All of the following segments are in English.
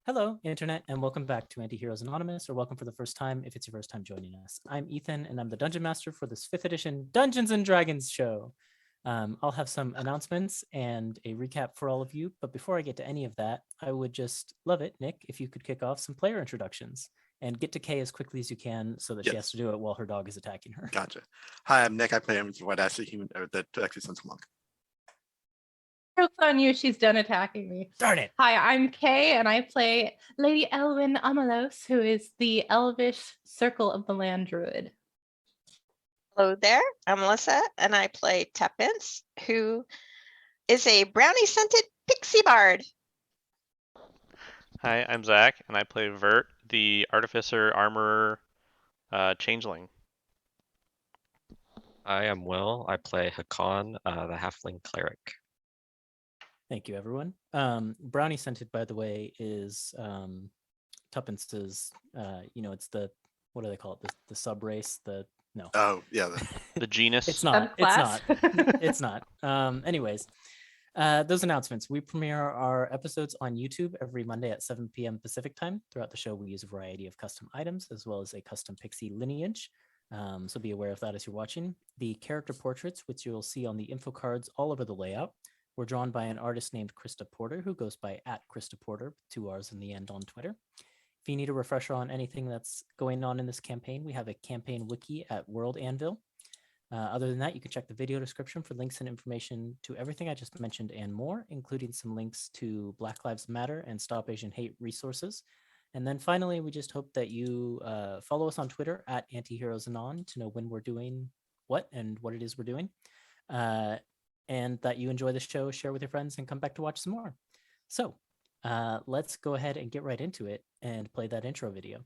Hello, Internet, and welcome back to Anti-Heroes Anonymous, or welcome for the first time if it's your first time joining us. I'm Ethan, and I'm the Dungeon Master for this 5th edition Dungeons & Dragons show. I'll have some announcements and a recap for all of you, but before I get to any of that, I would just love it, Nick, if you could kick off some player introductions and get to Kay as quickly as you can so that she has Yes, to do it while her dog is attacking her. gotcha. Hi, I'm Nick. I play him White Ass Human, or the Actually Sentinel Monk. Joke's on you, she's done attacking me. Darn it! Hi, I'm Kay, and I play Lady Elwyn Amalos, who is the Elvish Circle of the Land Druid. Hello there, I'm Melissa, and I play Tuppence, who is a brownie-scented pixie bard. Hi, I'm Zach, and I play Vert, the Artificer Armorer Changeling. I am Will. I play Hakan, the Halfling Cleric. Thank you, everyone. Brownie Scented, by the way, is Tuppence's, it's the, what do they call it? The sub race, no. Oh, yeah. The genus. It's not. It's not. Subclass. It's not. Anyways, those announcements. We premiere our episodes on YouTube every Monday at 7 p.m. Pacific time. Throughout the show, we use a variety of custom items as well as a custom pixie lineage. So be aware of that as you're watching. The character portraits, which you'll see on the info cards all over the layout, were drawn by an artist named Krista Porter, who goes by @KristaPorter, 2 R's in the end on Twitter. If you need a refresher on anything that's going on in this campaign, we have a campaign wiki at World Anvil. Other than that, you can check the video description for links and information to everything I just mentioned and more, including some links to Black Lives Matter and Stop Asian Hate resources. And then finally, we just hope that you follow us on Twitter at AntiHeroesAnon to know when we're doing what and what it is we're doing. And that you enjoy the show, share with your friends, and come back to watch some more. So let's go ahead and get right into it and play that intro video.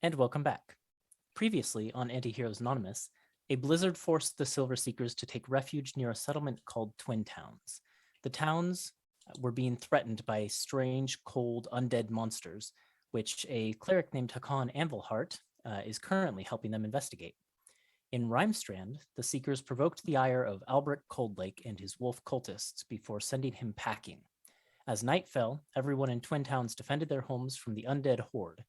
And welcome back. Previously on Anti-Heroes Anonymous, a blizzard forced the Silver Seekers to take refuge near a settlement called Twin Towns. The towns were being threatened by strange, cold, undead monsters, which a cleric named Hakan Anvilheart is currently helping them investigate. In Rhymestrand, the Seekers provoked the ire of Albert Coldlake and his wolf cultists before sending him packing. As night fell, everyone in Twin Towns defended their homes from the undead horde.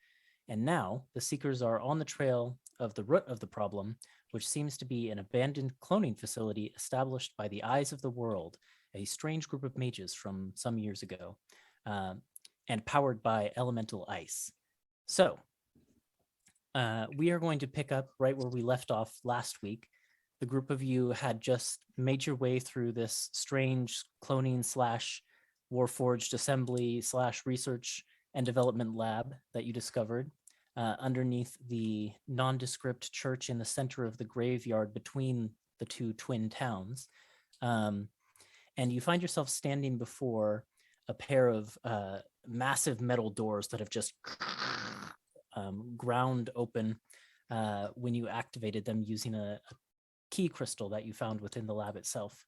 And now the Seekers are on the trail of the root of the problem, which seems to be an abandoned cloning facility established by the Eyes of the World, a strange group of mages from some years ago, and powered by elemental ice. So we are going to pick up right where we left off last week. The group of you had just made your way through this strange cloning / Warforged assembly / research and development lab that you discovered underneath the nondescript church in the center of the graveyard between the two twin towns. And you find yourself standing before a pair of massive metal doors that have just ground open when you activated them using a key crystal that you found within the lab itself.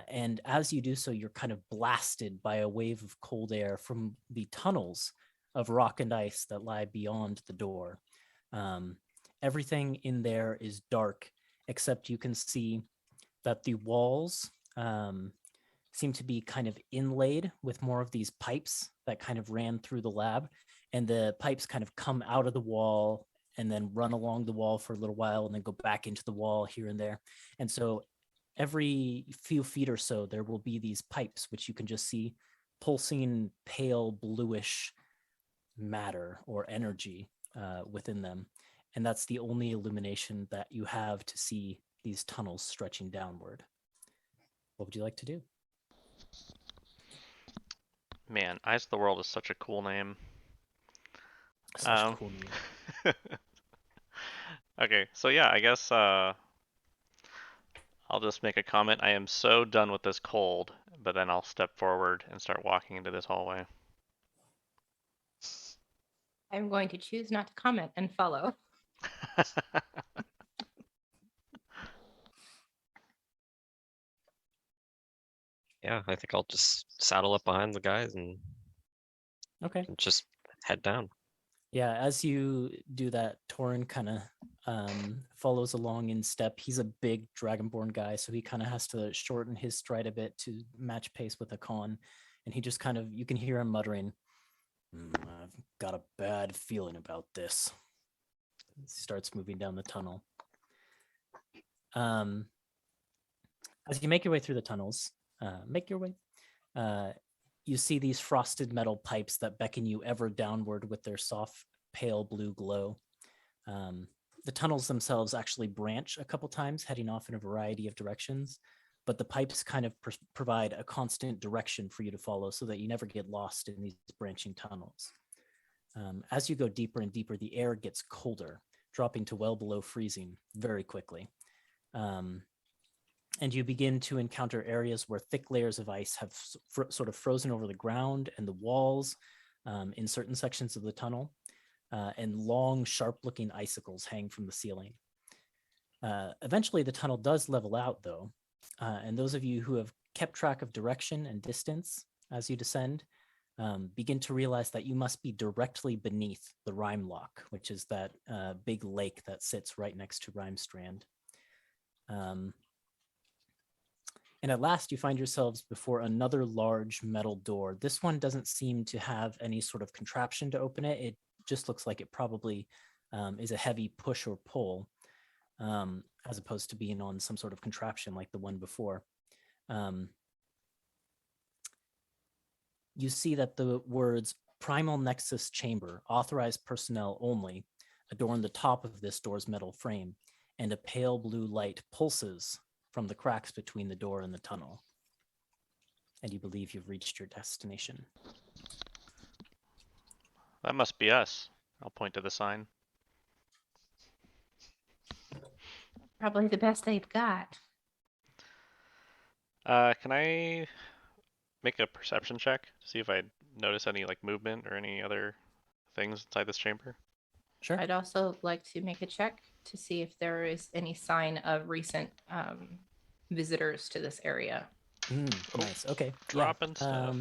And as you do so, you're kind of blasted by a wave of cold air from the tunnels of rock and ice that lie beyond the door. Everything in there is dark, except you can see that the walls seem to be kind of inlaid with more of these pipes that kind of ran through the lab. And the pipes kind of come out of the wall and then run along the wall for a little while and then go back into the wall here and there. And so every few feet or so, there will be these pipes, which you can just see pulsing pale bluish matter or energy within them. And that's the only illumination that you have to see these tunnels stretching downward. What would you like to do? Man, Eyes of the World is such a cool name. Such a cool name. Okay, so yeah, I guess I'll just make a comment. I am so done with this cold, but then I'll step forward and start walking into this hallway. I'm going to choose not to comment and follow. Yeah, I think I'll just saddle up behind the guys and Okay. just head down. Yeah, as you do that, Torin kind of follows along in step. He's a big Dragonborn guy, so he kind of has to shorten his stride a bit to match pace with Hakan. And he just kind of, you can hear him muttering, I've got a bad feeling about this. He starts moving down the tunnel. As you make your way through the tunnels, you see these frosted metal pipes that beckon you ever downward with their soft, pale blue glow. The tunnels themselves actually branch a couple times, heading off in a variety of directions, but the pipes kind of provide a constant direction for you to follow so that you never get lost in these branching tunnels. As you go deeper and deeper, the air gets colder, dropping to well below freezing very quickly. And you begin to encounter areas where thick layers of ice have sort of frozen over the ground and the walls in certain sections of the tunnel, and long, sharp-looking icicles hang from the ceiling. Eventually, the tunnel does level out, though, and those of you who have kept track of direction and distance as you descend begin to realize that you must be directly beneath the Rime Lock, which is that big lake that sits right next to Rhymestrand. And at last, you find yourselves before another large metal door. This one doesn't seem to have any sort of contraption to open it. It just looks like it probably is a heavy push or pull, as opposed to being on some sort of contraption like the one before. You see that the words Primal Nexus Chamber, authorized personnel only, adorn the top of this door's metal frame, and a pale blue light pulses from the cracks between the door and the tunnel. And you believe you've reached your destination. That must be us. I'll point to the sign. Probably the best they've got. Can I make a perception check to see if I notice any like movement or any other things inside this chamber? Sure. I'd also like to make a check to see if there is any sign of recent visitors to this area. Nice. Okay. Dropping stuff.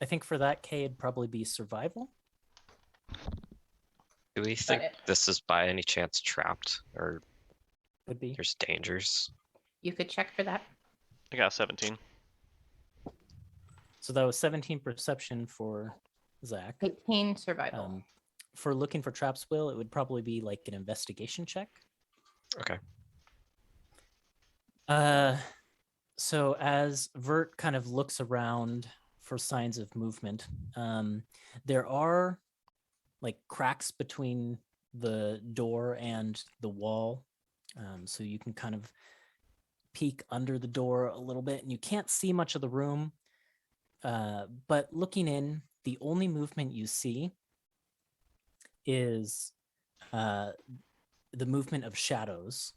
I think for that, Kay, it'd probably be survival. Do we think it. this is by any chance trapped or Would be. there's dangers? You could check for that. I got 17. So that was 17 perception for Zach. 18 survival. For looking for traps, Will, it would probably be like an investigation check. Okay. So as Vert kind of looks around for signs of movement, there are like cracks between the door and the wall. So you can kind of peek under the door a little bit and you can't see much of the room. But looking in, the only movement you see is the movement of shadows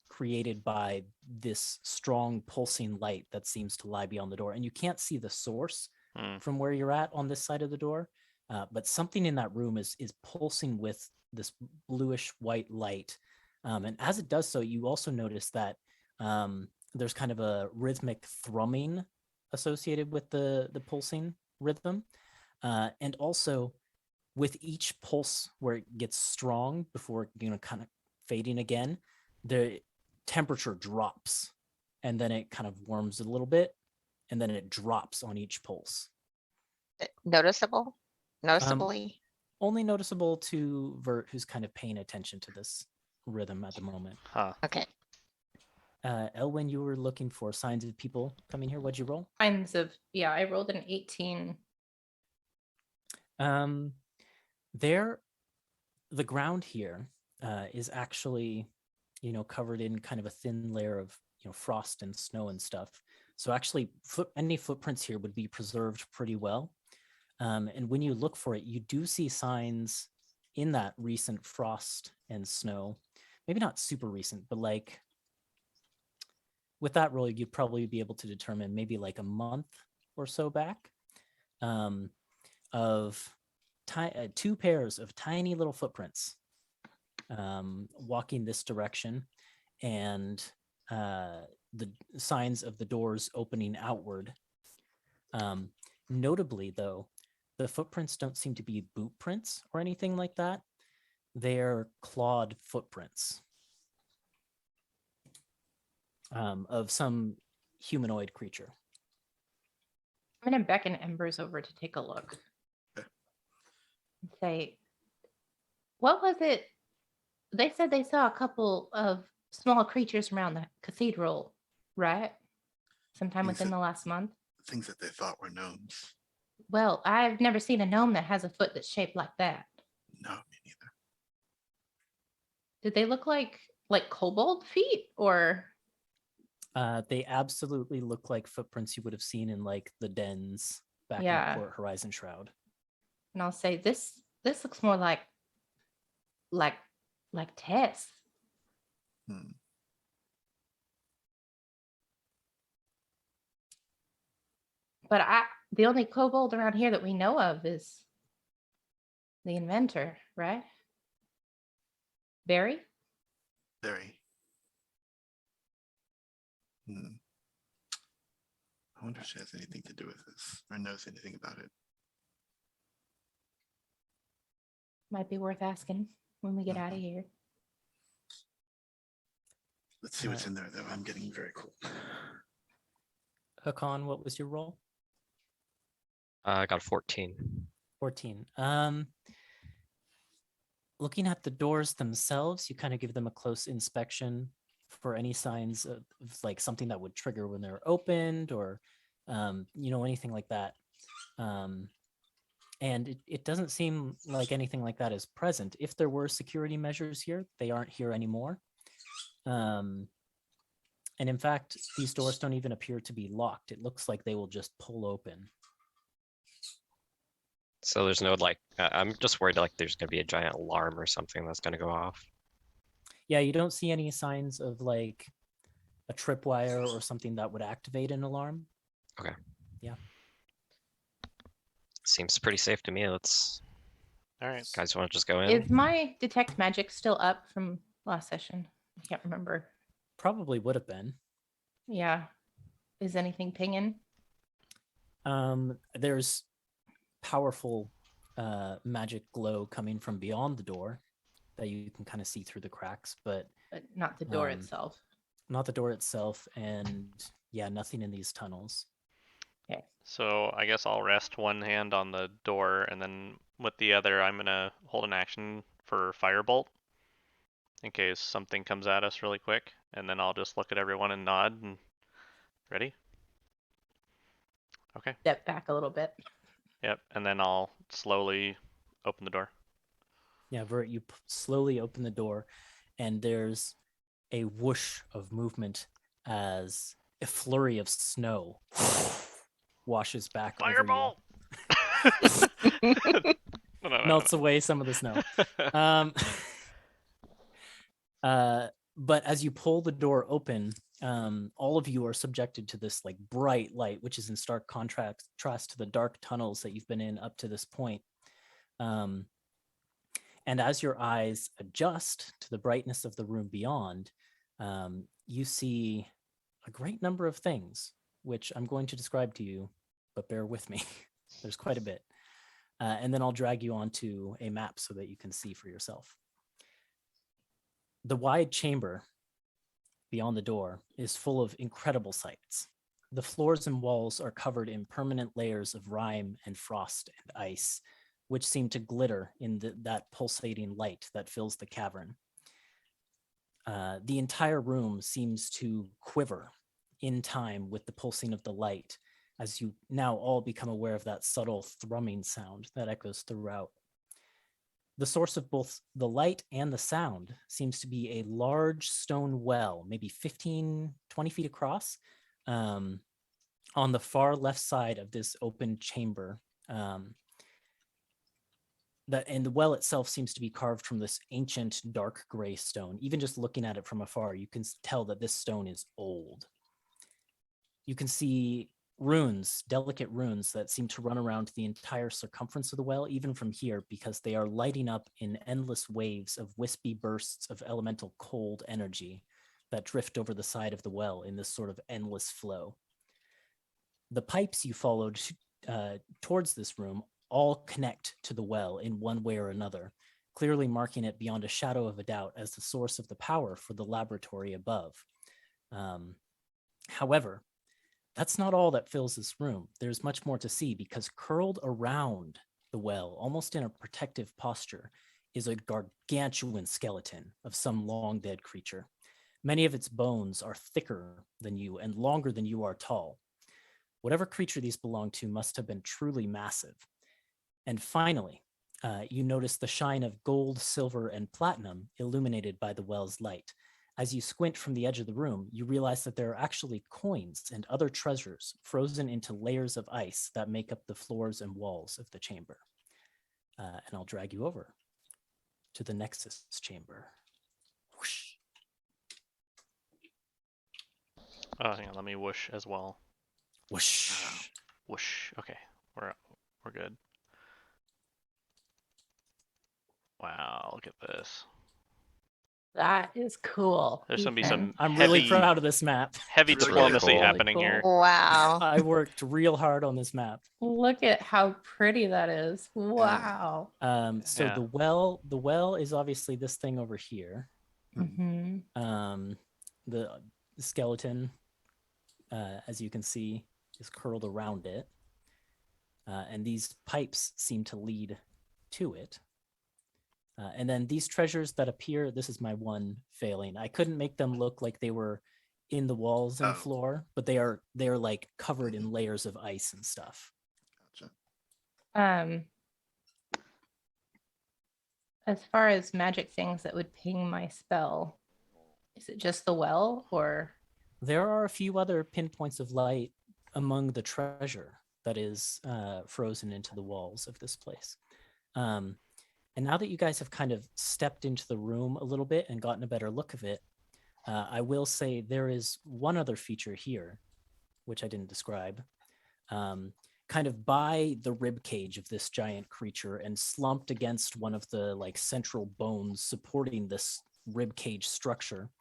created by this strong pulsing light that seems to lie beyond the door. And you can't see the source from where you're at on this side of the door, but something in that room is pulsing with this bluish white light. And as it does so, you also notice that there's kind of a rhythmic thrumming associated with the pulsing rhythm. And also with each pulse where it gets strong before, kind of fading again, the temperature drops and then it kind of warms a little bit and then it drops on each pulse. Noticeable? Noticeably? Only noticeable to Vert, who's kind of paying attention to this rhythm at the moment. Huh. Okay. Elwyn, you were looking for signs of people coming here. What'd you roll? Kinds of, yeah, I rolled an 18. There, the ground here is actually, covered in kind of a thin layer of, frost and snow and stuff. So actually, any footprints here would be preserved pretty well. And when you look for it, you do see signs in that recent frost and snow. Maybe not super recent, but like with that roll, you'd probably be able to determine maybe like a month or so back of two pairs of tiny little footprints walking this direction, and the signs of the doors opening outward. Notably, though, the footprints don't seem to be boot prints or anything like that. They're clawed footprints of some humanoid creature. I'm gonna beckon Embers over to take a look. Okay. And say, what was it? They said they saw a couple of small creatures around the cathedral, right? Sometime Things within that- the last month. Things that they thought were gnomes. Well, I've never seen a gnome that has a foot that's shaped like that. No, me neither. Did they look like kobold feet or? They absolutely look like footprints you would have seen in like the dens back Yeah. in Port Horizon Shroud. And I'll say this looks more like Tess. Hmm. But the only kobold around here that we know of is the inventor, right? Barry? Very. I wonder if she has anything to do with this or knows anything about it. Might be worth asking when we get out of here. Let's see what's in there, though. I'm getting very cool. Hakan, what was your roll? I got 14. 14. Looking at the doors themselves, you kind of give them a close inspection for any signs of like something that would trigger when they're opened, or anything like that. And it doesn't seem like anything like that is present. If there were security measures here, they aren't here anymore. And in fact, these doors don't even appear to be locked. It looks like they will just pull open. So there's no I'm just worried like there's gonna be a giant alarm or something that's gonna go off. Yeah, you don't see any signs of like a tripwire or something that would activate an alarm. Seems pretty safe to me. Let's All right. guys want to just go in? Is my detect magic still up from last session? I can't remember. Probably would have been. Yeah. Is anything pinging? There's powerful magic glow coming from beyond the door that you can kind of see through the cracks, but But not the door Um, itself. not the door itself, and yeah, nothing in these tunnels. So I guess I'll rest one hand on the door, and then with the other, I'm gonna hold an action for Firebolt in case something comes at us really quick, and then I'll just look at everyone and nod. And ready? Okay. Step back a little bit. Yep. And then I'll slowly open the door. Yeah, Vert, you slowly open the door, and there's a whoosh of movement as a flurry of snow washes back over Fireball! you. No. Melts away some of the snow. But as you pull the door open, all of you are subjected to this like bright light, which is in stark contrast to the dark tunnels that you've been in up to this point. And as your eyes adjust to the brightness of the room beyond, you see a great number of things, which I'm going to describe to you, but bear with me. There's quite a bit. And then I'll drag you onto a map so that you can see for yourself. The wide chamber beyond the door is full of incredible sights. The floors and walls are covered in permanent layers of rime and frost and ice, which seem to glitter in that pulsating light that fills the cavern. The entire room seems to quiver in time with the pulsing of the light, as you now all become aware of that subtle thrumming sound that echoes throughout. The source of both the light and the sound seems to be a large stone well, maybe 15, 20 feet across, on the far left side of this open chamber. And the well itself seems to be carved from this ancient dark gray stone. Even just looking at it from afar, you can tell that this stone is old. You can see runes, delicate runes that seem to run around the entire circumference of the well, even from here, because they are lighting up in endless waves of wispy bursts of elemental cold energy that drift over the side of the well in this sort of endless flow. The pipes you followed towards this room all connect to the well in one way or another, clearly marking it beyond a shadow of a doubt as the source of the power for the laboratory above. However, that's not all that fills this room. There's much more to see, because curled around the well, almost in a protective posture, is a gargantuan skeleton of some long dead creature. Many of its bones are thicker than you and longer than you are tall. Whatever creature these belong to must have been truly massive. And finally, you notice the shine of gold, silver, and platinum illuminated by the well's light. As you squint from the edge of the room, you realize that there are actually coins and other treasures frozen into layers of ice that make up the floors and walls of the chamber. And I'll drag you over to the Nexus chamber. Whoosh. Hang on, let me whoosh as well. Whoosh. Whoosh. Okay, we're good. Wow, look at this. That is cool. There's gonna be Ethan. some I'm really heavy, proud of this map. heavy It's really diplomacy cool. happening Really here. cool. Wow. I worked real hard on this map. Look at how pretty that is. Wow. So Yeah. the well is obviously this thing over here. Hmm. The skeleton, as you can see, is curled around it. And these pipes seem to lead to it. And then these treasures that appear, this is my one failing. I couldn't make them look like they were in the walls and Oh. floor, but they're like covered in layers of ice and stuff. Gotcha. As far as magic things that would ping my spell, is it just the well, or? There are a few other pinpoints of light among the treasure that is frozen into the walls of this place. And now that you guys have kind of stepped into the room a little bit and gotten a better look of it, I will say there is one other feature here, which I didn't describe, kind of by the rib cage of this giant creature and slumped against one of the like central bones supporting this rib cage structure.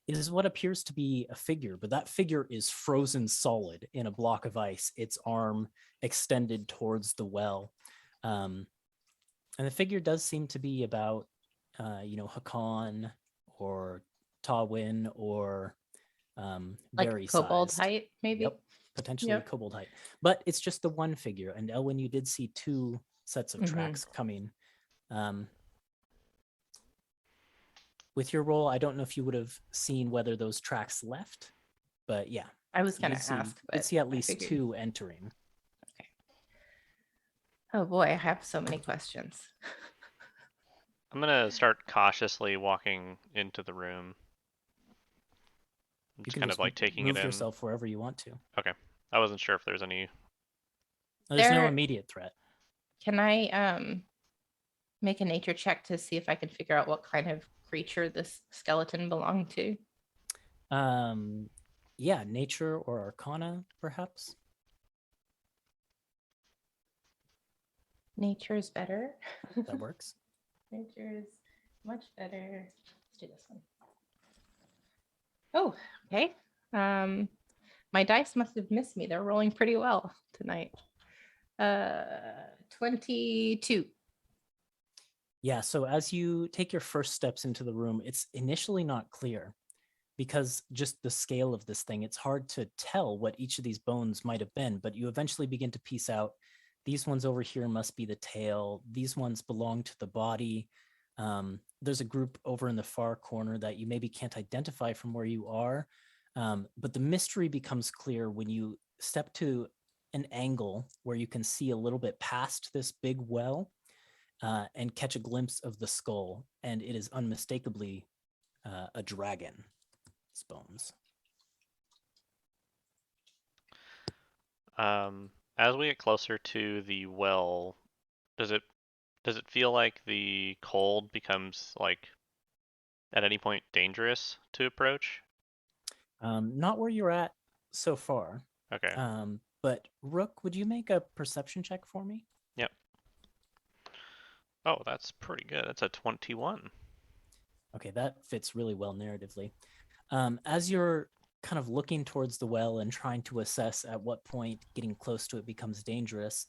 Is what appears to be a figure, but that figure is frozen solid in a block of ice, its arm extended towards the well. And the figure does seem to be about, Hakan or Tawin or Like very kobold sized. height, maybe? Yep, potentially Yep. kobold height. But it's just the one figure. And Elwyn, you did see two sets of Mhm. tracks coming. With your roll, I don't know if you would have seen whether those tracks left, but yeah. I was going you'd to see- ask, you'd but see at I least figured. two entering. Oh boy, I have so many questions. I'm gonna start cautiously walking into the room. You Just can kind just of like taking move it in. yourself wherever you want to. I wasn't sure if there's any. There's no There- immediate threat. Can I make a nature check to see if I can figure out what kind of creature this skeleton belonged to? Yeah, nature or arcana, perhaps. Nature is better. That works. Nature is much better. Let's do this one. Oh, okay. My dice must have missed me. They're rolling pretty well tonight. 22. Yeah, so as you take your first steps into the room, it's initially not clear because just the scale of this thing, it's hard to tell what each of these bones might have been, but you eventually begin to piece out these ones over here must be the tail. These ones belong to the body. There's a group over in the far corner that you maybe can't identify from where you are, but the mystery becomes clear when you step to an angle where you can see a little bit past this big well and catch a glimpse of the skull, and it is unmistakably a dragon. Its bones. As we get closer to the well, does it feel like the cold becomes like at any point dangerous to approach? Not where you're at so far. Okay. But Rook, would you make a perception check for me? Yep. Oh, that's pretty good. That's a 21. Okay, that fits really well narratively. As you're kind of looking towards the well and trying to assess at what point getting close to it becomes dangerous,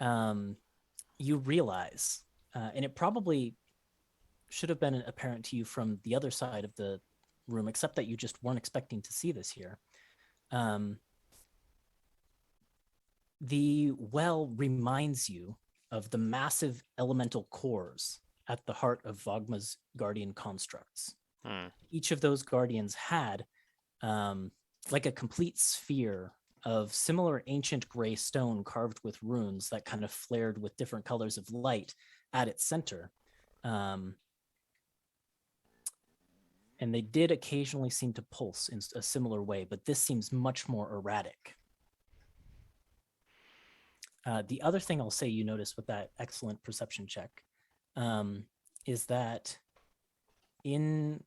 you realize, and it probably should have been apparent to you from the other side of the room, except that you just weren't expecting to see this here. The well reminds you of the massive elemental cores at the heart of Vogma's guardian constructs. Each of those guardians had like a complete sphere of similar ancient gray stone carved with runes that kind of flared with different colors of light at its center. And they did occasionally seem to pulse in a similar way, but this seems much more erratic. The other thing I'll say you notice with that excellent perception check is that in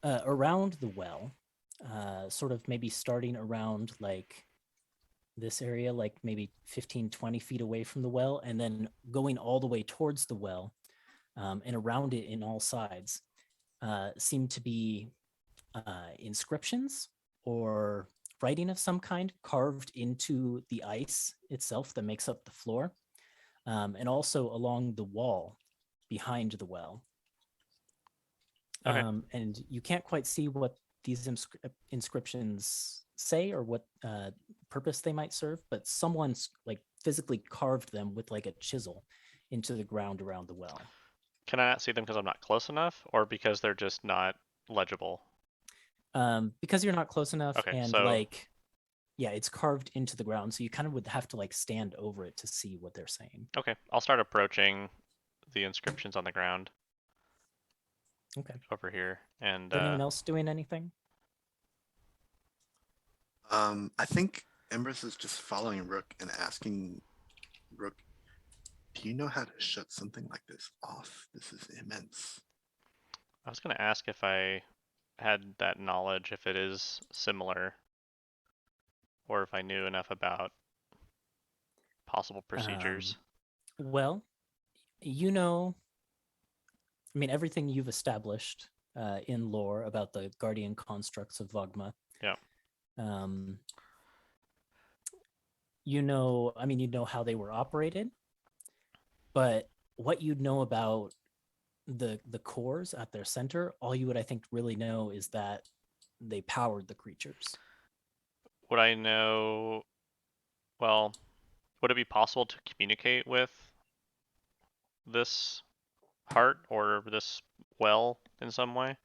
around the well, sort of maybe starting around like this area, like maybe 15, 20 feet away from the well, and then going all the way towards the well and around it in all sides, seem to be inscriptions or writing of some kind carved into the ice itself that makes up the floor, and also along the wall behind the well. Okay. And you can't quite see what these inscriptions say or what purpose they might serve, but someone's like physically carved them with like a chisel into the ground around the well. Can I not see them because I'm not close enough, or because they're just not legible? Because you're not close enough, Okay, and so- like, yeah, it's carved into the ground, so you kind of would have to like stand over it to see what they're saying. Okay, I'll start approaching the inscriptions on the ground Okay. over here, and Is anyone else doing anything? I think Embers is just following Rook and asking Rook, do you know how to shut something like this off? This is immense. I was gonna ask if I had that knowledge, if it is similar, or if I knew enough about possible procedures. Well, you know, I mean, everything you've established in lore about the guardian constructs of Vogma. Yeah. You know, I mean, you know how they were operated, but what you'd know about the cores at their center, all you would, I think, really know is that they powered the creatures. Would I know? Well, would it be possible to communicate with this heart or this well in some way?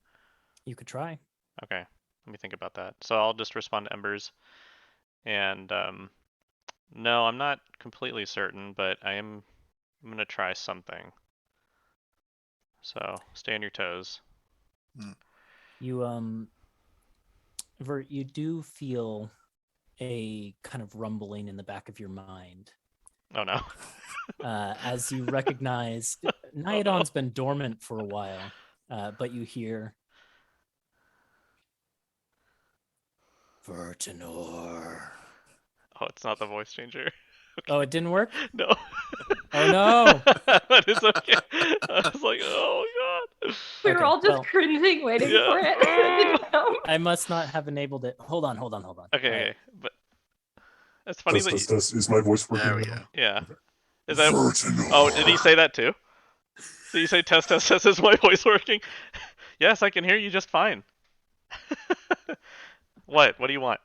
You could try. Okay, let me think about that. So I'll just respond to Embers. And no, I'm not completely certain, but I'm gonna try something. So stay on your toes. You Vert, you do feel a kind of rumbling in the back of your mind Oh no. as you recognize Nyadon's been dormant for a while, but you hear Vertinor. Oh, it's not the voice changer. Oh, it didn't work? No. Oh no! But it's okay. I was like, oh god. We were Okay, all just well- cringing, waiting Yeah. for it. It didn't come. I must not have enabled it. Hold on. Okay, All right. okay. But it's funny that Test. Is my voice working? There we now? go. yeah. Is that Vertinor. Oh, did he say that too? Did you say test, is my voice working? Yes, I can hear you just fine. What do you want?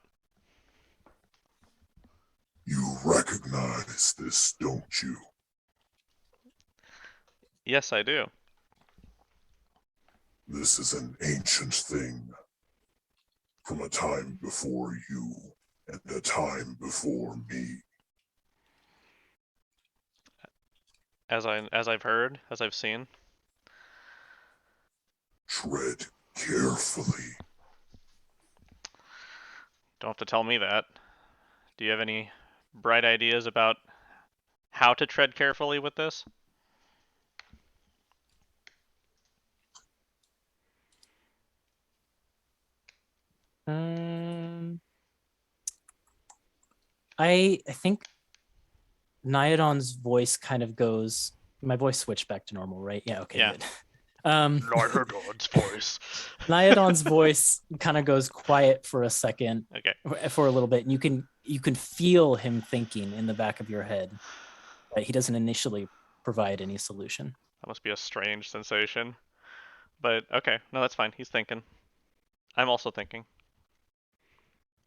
You recognize this, don't you? Yes, I do. This is an ancient thing from a time before you and a time before me. As I've heard, as I've seen. Tread carefully. Don't have to tell me that. Do you have any bright ideas about how to tread carefully with this? I think Nyadon's voice kind of goes. My voice switched back to normal, right? Yeah. Okay. Yeah. Good. Nordhord's voice. Nyadon's voice kind of goes quiet for a second, Okay. for a little bit, and you can feel him thinking in the back of your head, but he doesn't initially provide any solution. That must be a strange sensation. But okay, no, that's fine. He's thinking. I'm also thinking.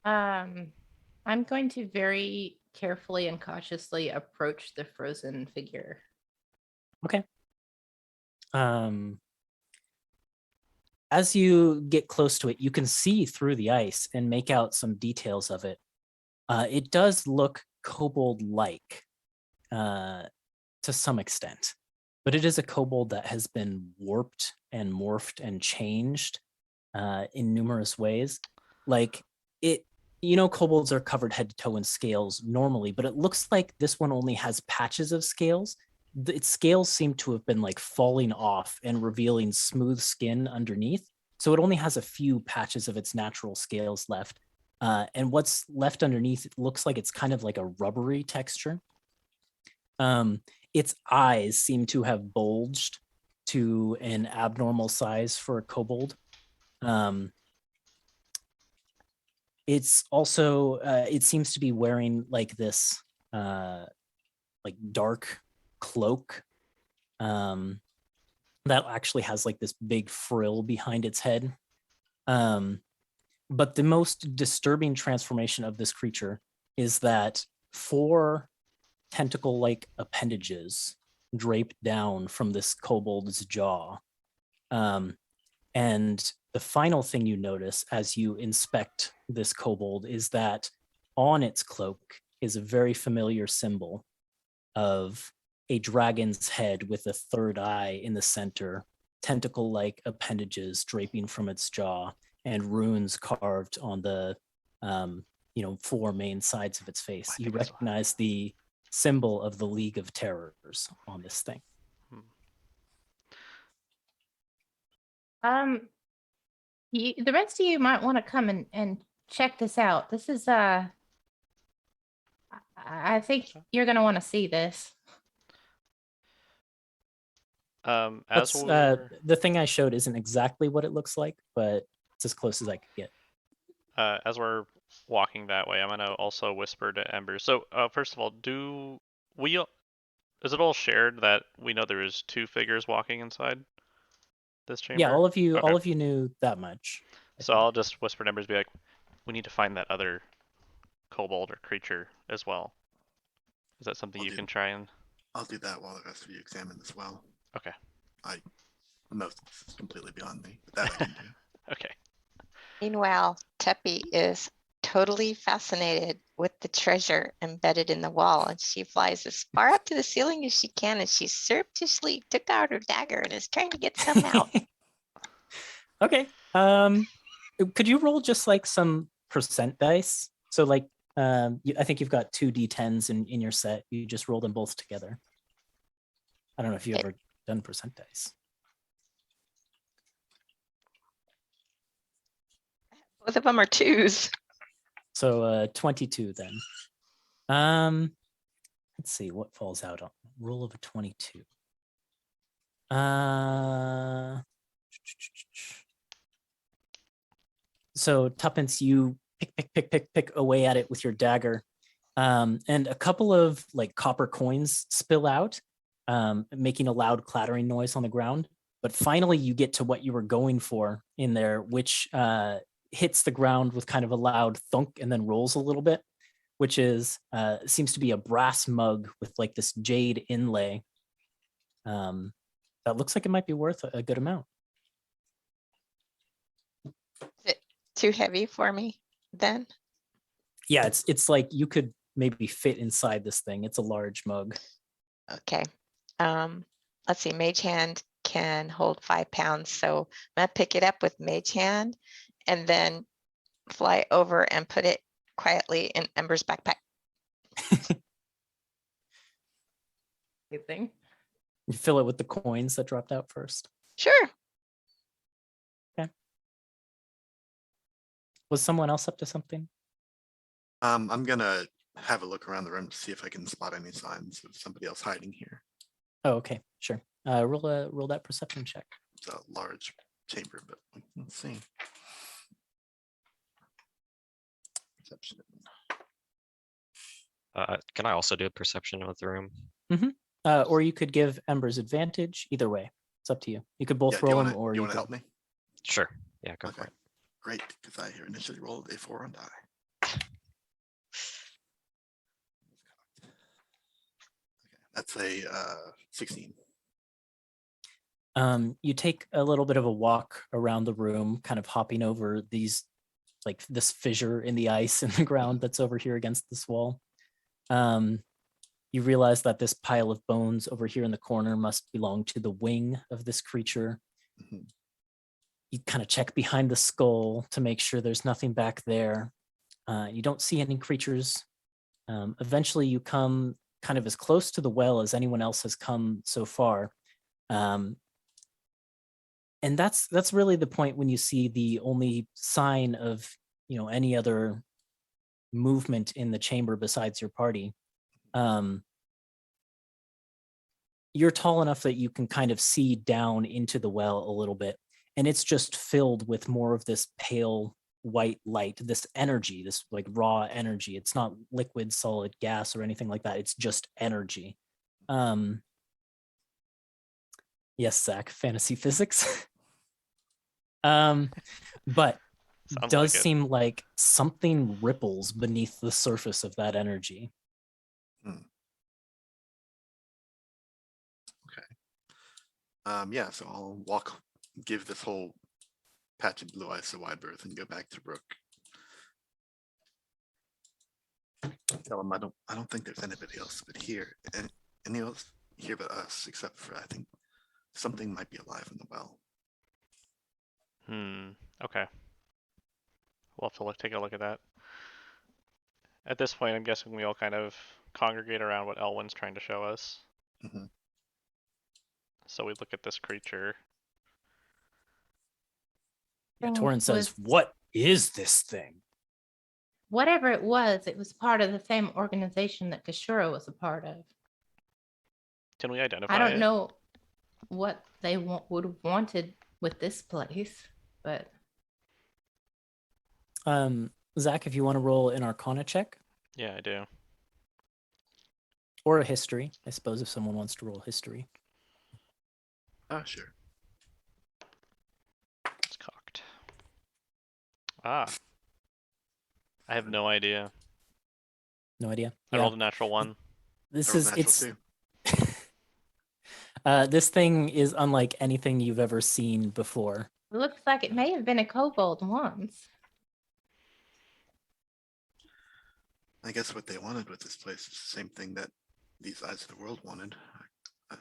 I'm going to very carefully and cautiously approach the frozen figure. Okay. As you get close to it, you can see through the ice and make out some details of it. It does look kobold-like to some extent, but it is a kobold that has been warped and morphed and changed in numerous ways. Like it, kobolds are covered head to toe in scales normally, but it looks like this one only has patches of scales. Its scales seem to have been like falling off and revealing smooth skin underneath. So it only has a few patches of its natural scales left. And what's left underneath, it looks like it's kind of like a rubbery texture. Its eyes seem to have bulged to an abnormal size for a kobold. It's also, it seems to be wearing like this like dark cloak that actually has like this big frill behind its head. But the most disturbing transformation of this creature is that 4 tentacle-like appendages drape down from this kobold's jaw. And the final thing you notice as you inspect this kobold is that on its cloak is a very familiar symbol of a dragon's head with a third eye in the center, tentacle-like appendages draping from its jaw, and runes carved on the 4 main sides of its face. You recognize the symbol of the League of Terrors on this thing. The rest of you might want to come and check this out. This is I think you're gonna want to see this. As The thing I showed isn't exactly what it looks like, but it's as close as I could get. as we're walking that way, I'm gonna also whisper to Ember. So first of all, is it all shared that we know there is 2 figures walking inside this chamber? Yeah, all of you Okay. knew that much. So I'll just whisper to Embers, be like, we need to find that other kobold or creature as well. Is that something you can try and? I'll do that while the rest of you examine as well. Okay. Most of this is completely beyond me, but that I can do. Okay. Meanwhile, Teppy is totally fascinated with the treasure embedded in the wall, and she flies as far up to the ceiling as she can, and she surreptitiously took out her dagger and is trying to get some out. Okay. Could you roll just like some percent dice? So like, I think you've got 2 d10s in your set. You just roll them both together. I don't know if you've ever done percent dice. Both of them are 2s. So 22 then. Let's see what falls out on roll of a 22. So Tuppence, you pick away at it with your dagger, and a couple of like copper coins spill out, making a loud clattering noise on the ground. But finally, you get to what you were going for in there, which hits the ground with kind of a loud thunk and then rolls a little bit, which is seems to be a brass mug with like this jade inlay. That looks like it might be worth a good amount. too heavy for me then? Yeah, it's like you could maybe fit inside this thing. It's a large mug. Okay. Let's see, Mage Hand can hold 5 pounds, so I'm gonna pick it up with Mage Hand and then fly over and put it quietly in Ember's backpack. Good thing. You fill it with the coins that dropped out first. Sure. Was someone else up to something? I'm gonna have a look around the room to see if I can spot any signs of somebody else hiding here. Oh, okay, sure. Roll that perception check. It's a large chamber, but let's see. Perception. Can I also do a perception with the room? Or you could give Embers advantage. Either way, it's up to you. You could both Yeah, do you roll wanna, them, or you you wanna could. help me? Sure. Yeah, go for Okay, it. great, because I initially rolled a 4 on die. Okay, that's a 16. You take a little bit of a walk around the room, kind of hopping over these, like this fissure in the ice in the ground that's over here against this wall. You realize that this pile of bones over here in the corner must belong to the wing of this creature. Mhm. You kind of check behind the skull to make sure there's nothing back there. You don't see any creatures. Eventually you come kind of as close to the well as anyone else has come so far. And that's really the point when you see the only sign of, any other movement in the chamber besides your party. You're tall enough that you can kind of see down into the well a little bit, and it's just filled with more of this pale white light, this energy, this like raw energy. It's not liquid, solid, gas, or anything like that. It's just energy. Yes, Zach, fantasy physics. But Sounds does like it. seem like something ripples beneath the surface of that energy. Yeah, so I'll give this whole patch of blue ice a wide berth and go back to Brooke. Tell him I don't think there's anybody else but here, and any else here but us, except for I think something might be alive in the well. Okay. We'll have to take a look at that. At this point, I'm guessing we all kind of congregate around what Elwyn's trying to show us. Mhm. So we look at this creature. Yeah, Thing Torin says, was- "What is this thing?" Whatever it was part of the same organization that Kashura was a part of. Can we identify I don't it? know what they would have wanted with this place, but Zach, if you want to roll an Arcana check Yeah, I do. or a history, I suppose if someone wants to roll history. Oh, sure. It's cocked. Ah. I have no idea. No idea. I Yeah, rolled a natural 1. this There was is natural it's. too. This thing is unlike anything you've ever seen before. it looks like it may have been a kobold once. I guess what they wanted with this place is the same thing that these eyes of the world wanted. A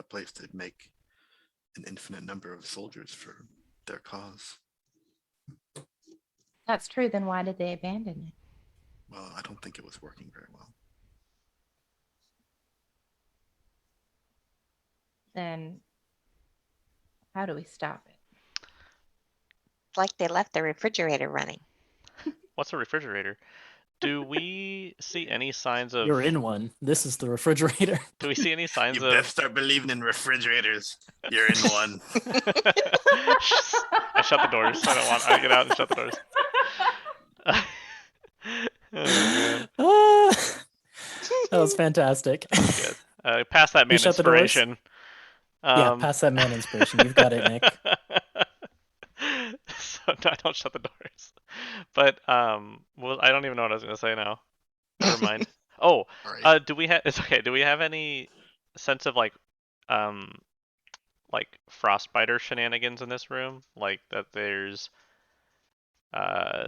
place to make an infinite number of soldiers for their cause. That's true, then why did they abandon it? Well, I don't think it was working very well. Then how do we stop it? It's like they left the refrigerator running. What's a refrigerator? Do we see any signs of... You're in one. This is the refrigerator. Do we see any signs You of... best start believing in refrigerators. You're in one. I shut the doors. I get out and shut the doors. Oh, man. That was fantastic. Good. Pass that man shut the doors? inspiration. Yeah, pass that man inspiration. You've got it, Nick. So no, I don't shut the doors. But well, I don't even know what I was gonna say now. Never mind. Oh, All right. do we have? It's okay. Do we have any sense of like frostbiter shenanigans in this room? Like that there's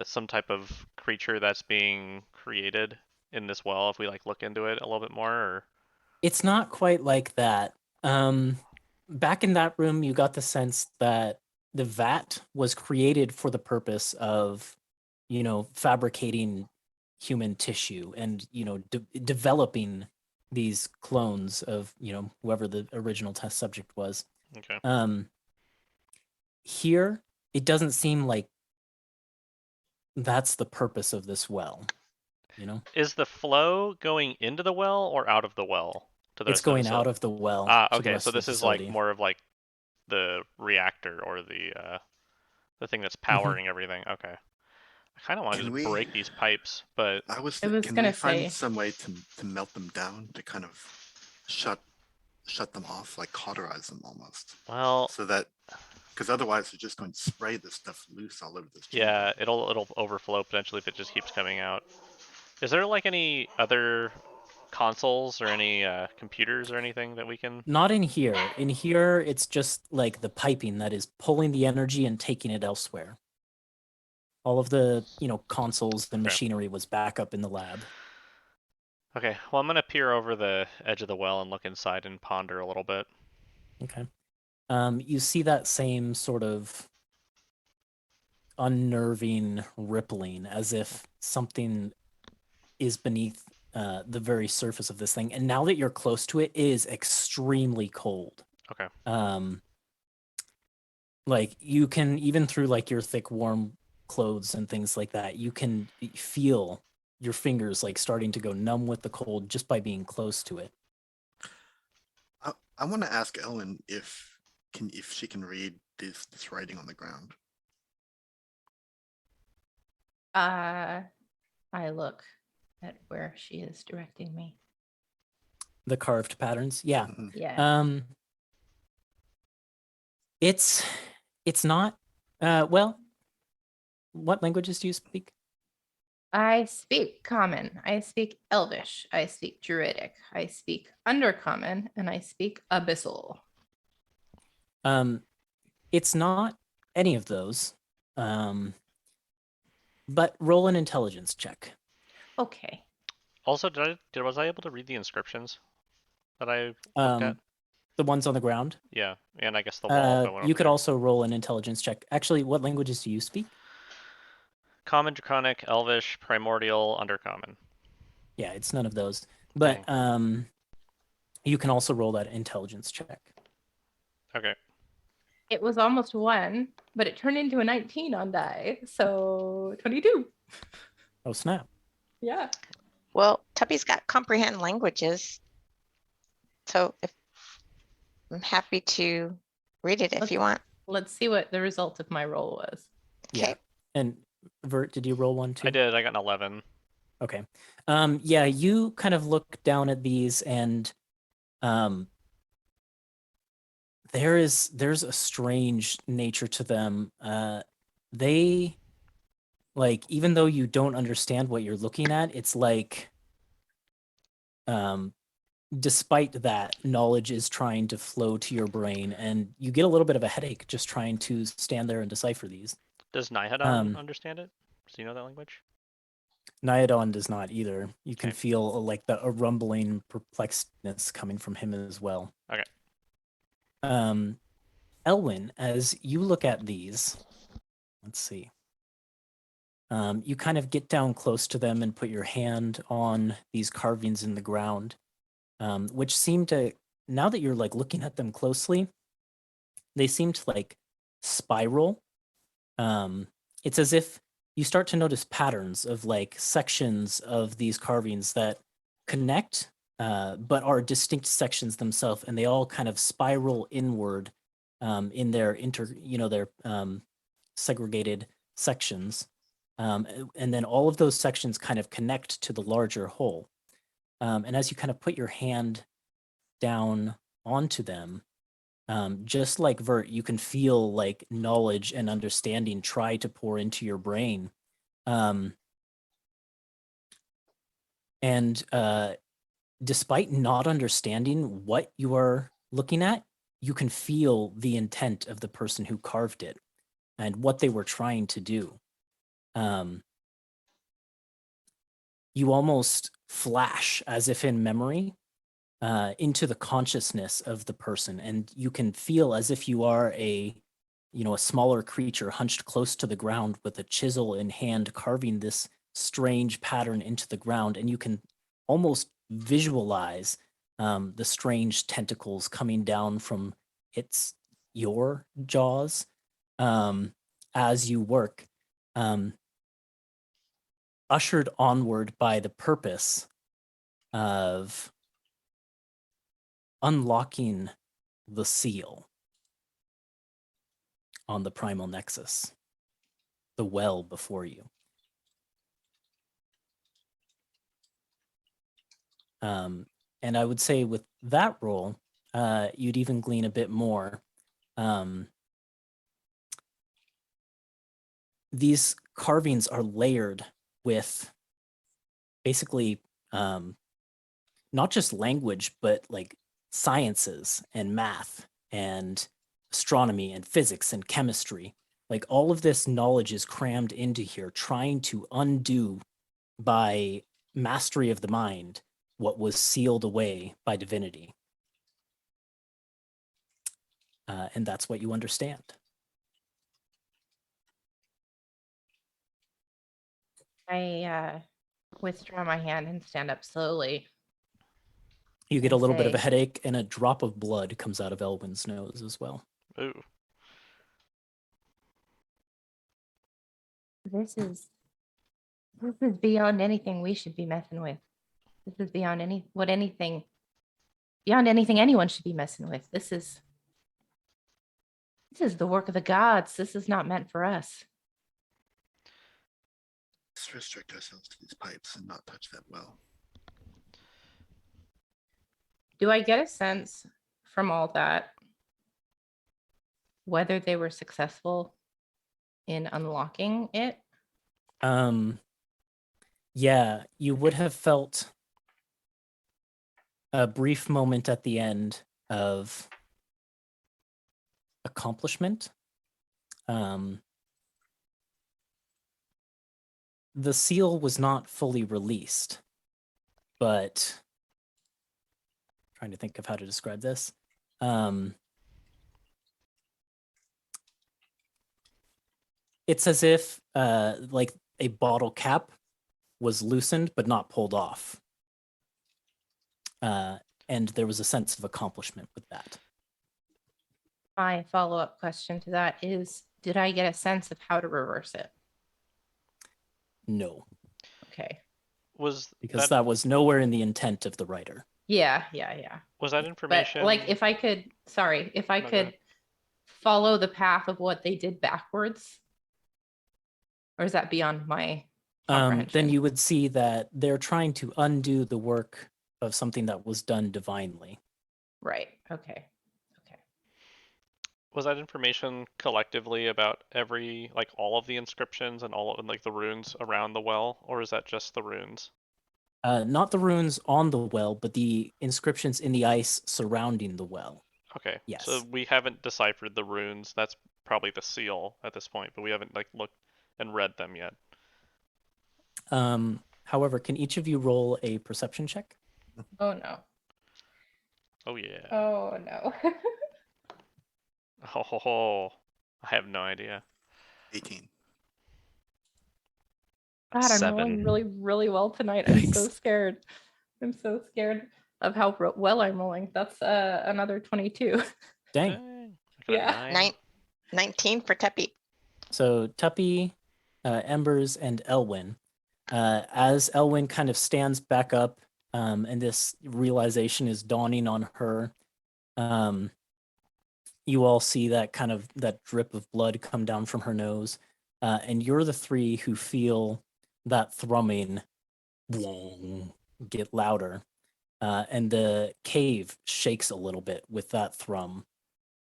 some type of creature that's being created in this well if we like look into it a little bit more? Or It's not quite like that. Back in that room, you got the sense that the vat was created for the purpose of, fabricating human tissue and, developing these clones of, whoever the original test subject was. okay, Here, it doesn't seem like that's the purpose of this well, is the flow going into the well or out of the well to the It's rest of the going out facility? of the well. Ah, to the okay. rest So of the this is like facility. more of like the reactor or the thing that's powering everything. Okay. I kind of want to Can just we- break these pipes, but I was, I was can gonna we find say- some way to melt them down, to kind of shut them off, like cauterize them almost, well, so that, because otherwise they're just going to spray this stuff loose all over this chamber. yeah, it'll overflow potentially if it just keeps coming out. Is there like any other consoles or any computers or anything that we can? Not in here. In here, it's just like the piping that is pulling the energy and taking it elsewhere. All of the, consoles and Okay. machinery was back up in the lab. Okay, well I'm gonna peer over the edge of the well and look inside and ponder a little bit. Okay. You see that same sort of unnerving rippling as if something is beneath the very surface of this thing. And now that you're close to it, it is extremely cold. Okay. Like you can, even through like your thick, warm clothes and things like that, you can feel your fingers like starting to go numb with the cold just by being close to it. I want to ask Ellen if she can read this writing on the ground. I look at where she is directing me. The carved patterns. Yeah. Mhm. Yeah. It's not well, what languages do you speak? I speak Common. I speak Elvish. I speak Druidic. I speak Undercommon, and I speak Abyssal. It's not any of those. But roll an intelligence check. Okay. Also, was I able to read the inscriptions that I looked at? The ones on the ground. Yeah, and I guess the wall. If I went You over could there. also roll an intelligence check. Actually, what languages do you speak? Common, Draconic, Elvish, Primordial, Undercommon. Yeah, it's none of those. But you can also roll that intelligence check. Okay. It was almost 1, but it turned into a 19 on die. So 22. Oh snap! Yeah. Well, Tubby's got comprehend languages. So if I'm happy to read it if Let's- you want. Let's see what the result of my roll was. Yeah. Okay. And Vert, did you roll one too? I did. I got an 11. Okay. Yeah, you kind of look down at these and there's a strange nature to them. They like, even though you don't understand what you're looking at, it's like despite that, knowledge is trying to flow to your brain and you get a little bit of a headache just trying to stand there and decipher these. Does Nihadon understand it? Does he know that language? Nyadon does not either. You can Okay. feel like a rumbling perplexedness coming from him as well. Okay. Elwyn, as you look at these, let's see. You kind of get down close to them and put your hand on these carvings in the ground, which seem to, now that you're like looking at them closely, they seem to like spiral. It's as if you start to notice patterns of like sections of these carvings that connect, but are distinct sections themselves, and they all kind of spiral inward in their their segregated sections. And then all of those sections kind of connect to the larger whole. And as you kind of put your hand down onto them, just like Vert, you can feel like knowledge and understanding try to pour into your brain. Despite not understanding what you are looking at, you can feel the intent of the person who carved it and what they were trying to do. you almost flash as if in memory into the consciousness of the person, and you can feel as if you are a smaller creature hunched close to the ground with a chisel in hand, carving this strange pattern into the ground, and you can almost visualize the strange tentacles coming down from your jaws as you work, ushered onward by the purpose of unlocking the seal on the primal nexus, the well before you. And I would say with that roll, you'd even glean a bit more. These carvings are layered with basically not just language, but like sciences and math and astronomy and physics and chemistry. Like all of this knowledge is crammed into here, trying to undo by mastery of the mind what was sealed away by divinity. And that's what you understand. I withdraw my hand and stand up slowly. You get a And little bit of a say- headache, and a drop of blood comes out of Elwyn's nose as well. Ooh. This is beyond anything we should be messing with. This is beyond anything anyone should be messing with. This is the work of the gods. This is not meant for us. Let's restrict ourselves to these pipes and not touch that well. Do I get a sense from all that whether they were successful in unlocking it? Yeah, you would have felt a brief moment at the end of accomplishment. The seal was not fully released, but trying to think of how to describe this. It's as if like a bottle cap was loosened but not pulled off. And there was a sense of accomplishment with that. My follow-up question to that is, did I get a sense of how to reverse it? No, Okay. Was because that was nowhere in the intent of the writer. Yeah. was that But information? like, if I could No, go ahead. could follow the path of what they did backwards, or is that beyond my Then comprehension? you would see that they're trying to undo the work of something that was done divinely. Right. Okay. Was that information collectively about all of the inscriptions and all of like the runes around the well, or is that just the runes? Not the runes on the well, but the inscriptions in the ice surrounding the well. Okay. Yes. So we haven't deciphered the runes. That's probably the seal at this point, but we haven't looked and read them yet. However, can each of you roll a perception check? Oh no. Oh yeah. Oh no. Oh, I have no idea. 18. God, I'm rolling 7. really, really well tonight. I'm so Thanks. scared. I'm so scared of how well I'm rolling. That's another 22. Dang. Dang. I got a Yeah. 9. 19 for Teppy. So Tuppy, Embers, and Elwyn. As Elwyn kind of stands back up, and this realization is dawning on her, you all see that drip of blood come down from her nose, and you're the three who feel that thrumming get louder, and the cave shakes a little bit with that thrum,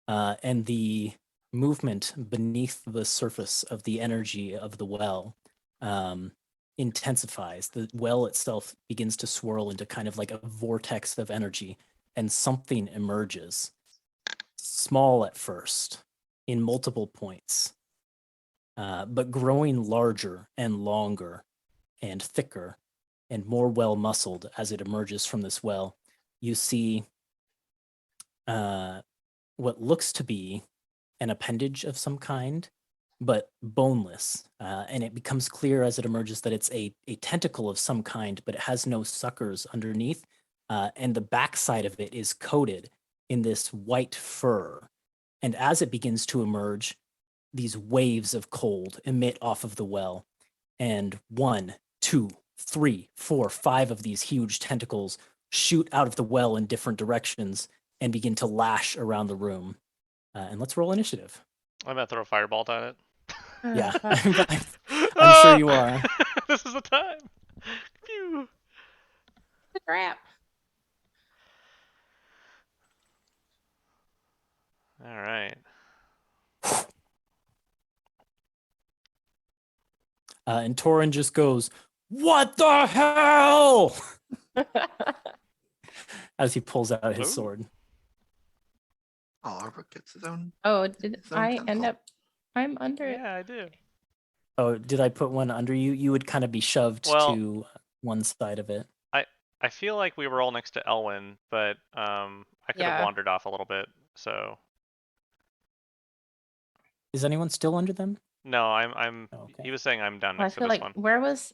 and the movement beneath the surface of the energy of the well intensifies. The well itself begins to swirl into kind of like a vortex of energy, and something emerges, small at first, in multiple points, but growing larger and longer and thicker and more well muscled as it emerges from this well. You see what looks to be an appendage of some kind, but boneless. And it becomes clear as it emerges that it's a tentacle of some kind, but it has no suckers underneath. And the backside of it is coated in this white fur. And as it begins to emerge, these waves of cold emit off of the well. And 1, 2, 3, 4, 5 of these huge tentacles shoot out of the well in different directions and begin to lash around the room. And let's roll initiative. I'm gonna throw a firebolt at it. Yeah, Oh, I'm sure you are. This is the time. Phew. crap. All right. And Torin just goes, "What the hell?" as he pulls out his Ooh. sword. Oh, Arbok gets his own. Oh, did Some I end tentacle. up? I'm under it. Yeah, I do. Oh, did I put one under you? You would kind of be shoved Well- to one side of it. I feel like we were all next to Elwyn, but I could have Yeah. wandered off a little bit. So Is anyone still under them? no, I'm. Okay. He was saying I'm down Well, I next to feel this like one. where was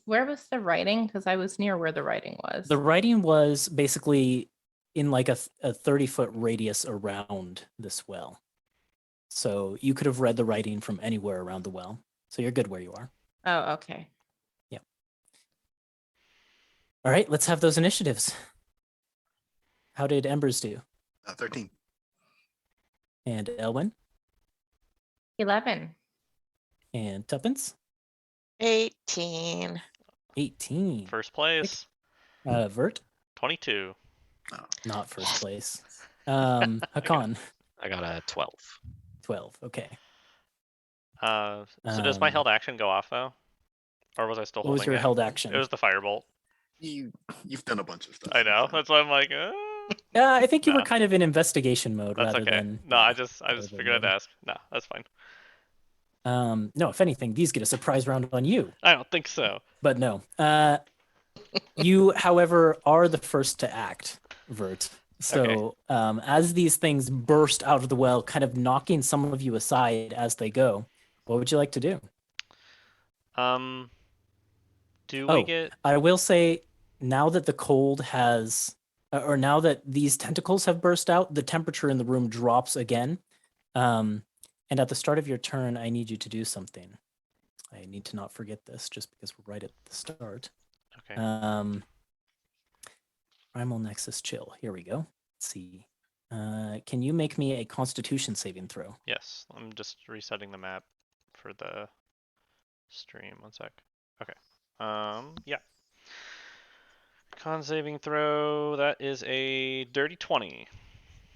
the writing? Because I was near where the writing was. The writing was basically in like a 30-foot radius around this well. So you could have read the writing from anywhere around the well. So you're good where you are. Oh, okay. All right, let's have those initiatives. How did Embers do? 13. And Elwyn 11. and Tuppence? 18. 18. First place, Vert? 22. Not first place. Hakan? I got a 12. 12. Okay. So does my Um, held action go off though, or was I still What was holding your it? held action? It was the firebolt. You've done a bunch of stuff. I know. since then. That's why I'm like. I think you were No. kind of in investigation mode That's rather okay. than. No, I just rather figured I'd than- ask. No, that's fine. No, if anything, these get a surprise round on you. I don't think so. But no. You, however, are the first to act, Vert. So as these things burst out of the well, kind of knocking some of you aside as they go, what would you like to do? Do Oh. we get? I will say, now that the cold has, or now that these tentacles have burst out, the temperature in the room drops again. And at the start of your turn, I need you to do something. I need to not forget this just because we're right at the start. Okay. Primal Nexus chill. Here we go. Let's see. Can you make me a Constitution saving throw? Yes, I'm just resetting the map for the stream. 1 sec. Okay. Yeah. Con saving throw. That is a dirty 20.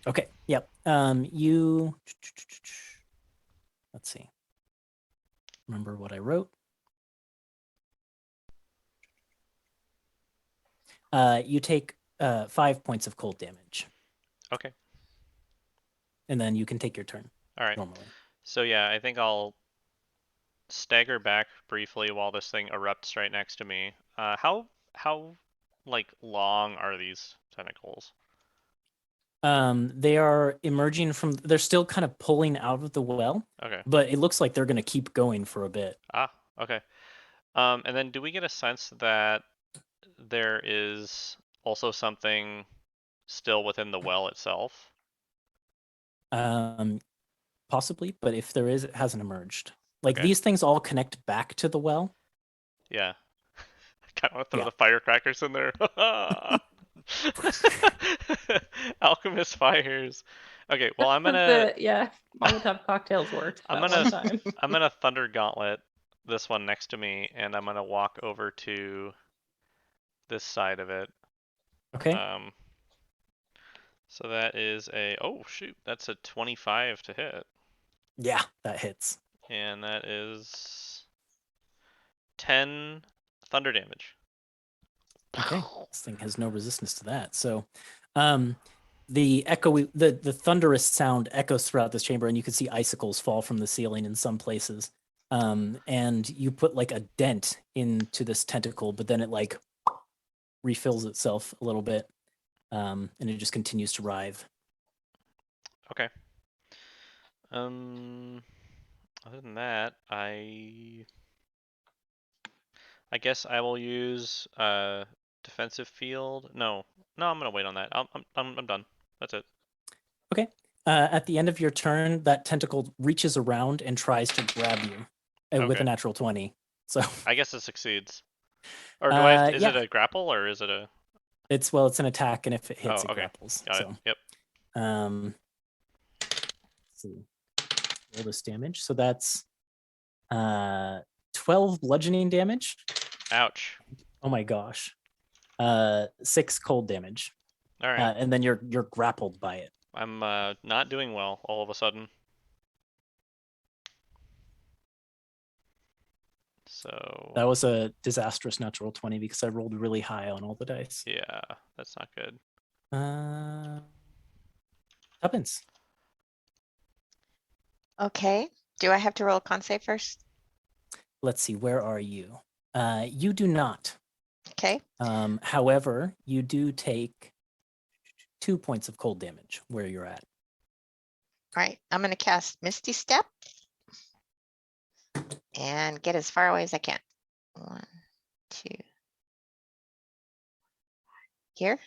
Okay. Yep. You. Let's see. Remember what I wrote. You take 5 points of cold damage, Okay. and then you can take your turn All right. normally. So yeah, I think I'll stagger back briefly while this thing erupts right next to me. How like long are these tentacles? They are emerging from. They're still kind of pulling out of the well, Okay. but it looks like they're going to keep going for a bit. Ah, okay. And then do we get a sense that there is also something still within the well itself? Possibly, but if there is, it hasn't emerged. Like Okay. these things all connect back to the well. Yeah. Kind of want to throw Yeah. the firecrackers in there. Alchemist fires. Okay, well I'm gonna Yeah, Molotov cocktails worked. I'm that gonna- one time. I'm gonna thunder gauntlet this one next to me, and I'm gonna walk over to this side of it. Okay. So that is a oh shoot, that's a 25 to hit, Yeah, that hits. and that is 10 thunder damage. Okay. This thing has no resistance to that. So, the the thunderous sound echoes throughout this chamber, and you can see icicles fall from the ceiling in some places. And you put like a dent into this tentacle, but then it like refills itself a little bit, and it just continues to writhe. Okay. Other than that, I guess I will use defensive field. No, I'm gonna wait on that. I'm done. That's it. At the end of your turn, that tentacle reaches around and tries to grab you with Okay. a natural 20. So I guess it succeeds. Or do I? Have is yeah. it a grapple or is it a? it's an attack, and if it hits, Oh, it okay. grapples. Got So it. Yep. let's see. Roll this damage. So that's 12 bludgeoning damage. Ouch. Oh my gosh. 6 cold damage. All right. And then you're grappled by it. I'm not doing well all of a sudden. So That was a disastrous natural 20 because I rolled really high on all the dice. yeah, that's not good. Tuppence. Okay. Do I have to roll a con save first? Let's see, where are you? You do not. Okay. However, you do take 2 points of cold damage where you're at. All right. I'm going to cast Misty Step and get as far away as I can. 1, 2. Here.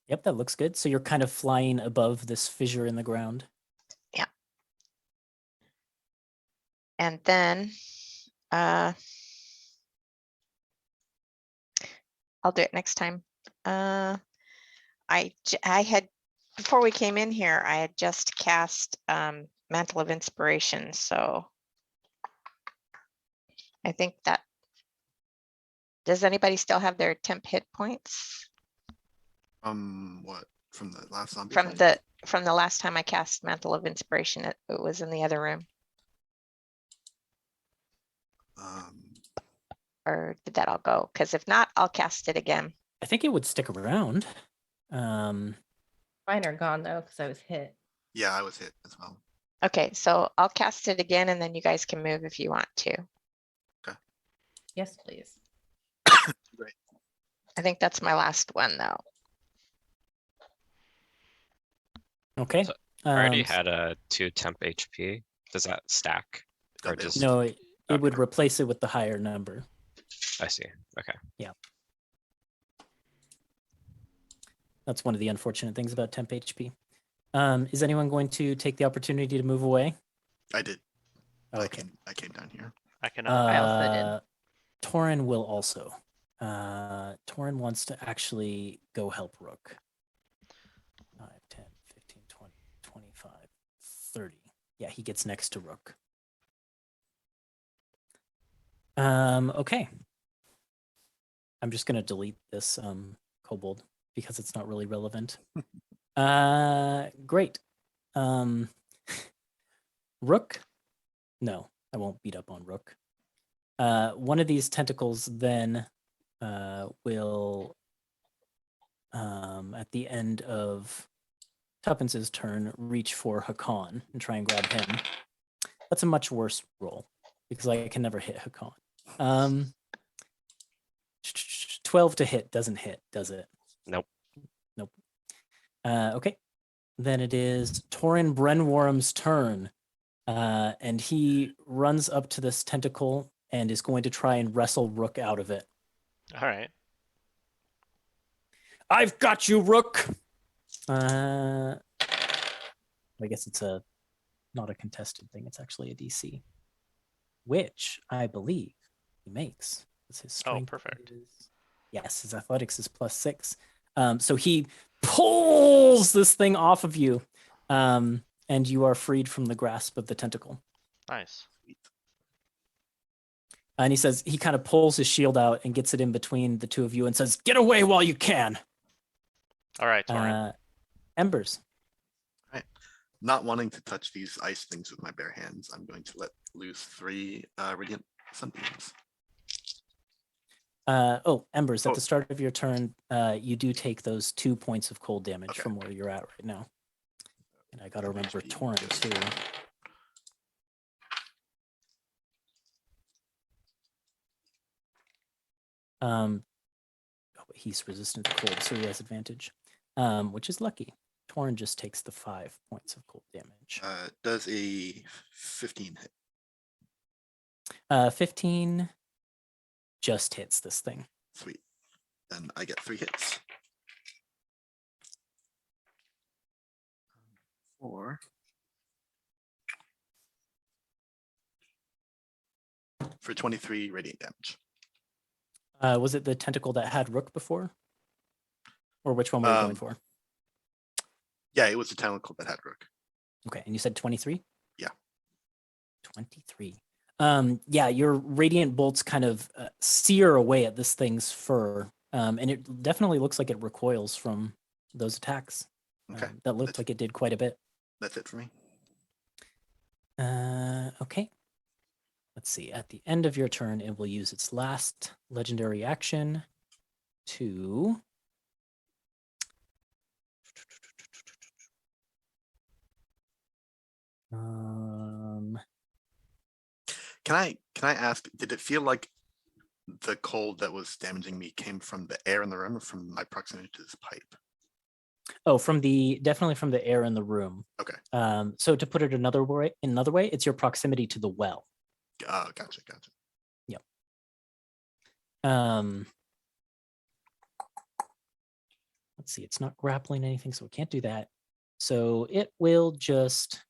Yep, that looks good. So you're kind of flying above this fissure in the ground. And then I'll do it next time. I had, before we came in here, I had just cast Mantle of Inspiration. So I think that, does anybody still have their temp hit points What? From the last zombie from fight? the last time I cast Mantle of Inspiration? It was in the other room, or did that all go? Because if not, I'll cast it again. I think it would stick around. Mine are gone though, because I was hit. Yeah, I was hit as well. Okay, so I'll cast it again and then you guys can move if you want to. Yes, please. Great. I think that's my last one though. Okay. So I already Um, had a 2 temp HP. Does that stack? Or That is- just, No, it would Okay. replace it with the higher number. I see. Okay. That's one of the unfortunate things about temp HP. Is anyone going to take the opportunity to move away? I did. Okay. I came down here. I cannot. I also did. Torin will also. Torin wants to actually go help Rook. 5, 10, 15, 20, 25, 30. Yeah, he gets next to Rook. Okay. I'm just gonna delete this kobold because it's not really relevant. Great. Rook? No, I won't beat up on Rook. One of these tentacles then will, at the end of Tuppence's turn, reach for Hakan and try and grab him. That's a much worse roll because I can never hit Hakan. 12 to hit doesn't hit, does it? Nope. Nope. Okay. Then it is Torin Brenworm's turn. And he runs up to this tentacle and is going to try and wrestle Rook out of it. All right. I've got you, Rook. I guess it's not a contested thing. It's actually a DC, which I believe he makes. It's his strength. perfect. Yes, his athletics is +6. So he pulls this thing off of you, and you are freed from the grasp of the tentacle. Nice. And he says, he kind of pulls his shield out and gets it in between the two of you and says, "Get away while you can." All right, Torin. Embers. Not wanting to touch these ice things with my bare hands, I'm going to let loose 3 radiant sunbeams. Embers, at Oh. the start of your turn, you do take those 2 points of cold damage Okay. from where you're at right now. And I gotta How much remember do you Torrent just- too. Oh, but he's resistant to cold, so he has advantage, which is lucky. Torrent just takes the 5 points of cold damage. Does a 15 hit? 15 just hits this thing. Sweet. Then I get 3 hits. 4. For 23 radiant damage. Was it the tentacle that had Rook before? Or which one were you going Um, for? Yeah, it was the tentacle that had Rook. Okay, and you said 23? Yeah. 23. Yeah, your radiant bolts kind of sear away at this thing's fur, and it definitely looks like it recoils from those attacks. Okay, That looked that's- like it did quite a bit. That's it for me. Okay. Let's see. At the end of your turn, it will use its last legendary action to Can I ask, did it feel like the cold that was damaging me came from the air in the room or from my proximity to this pipe? oh, definitely from the air in the room. Okay. So to put it another way, it's your proximity to the well. Gotcha. Let's see, it's not grappling anything, so it can't do that. So it will just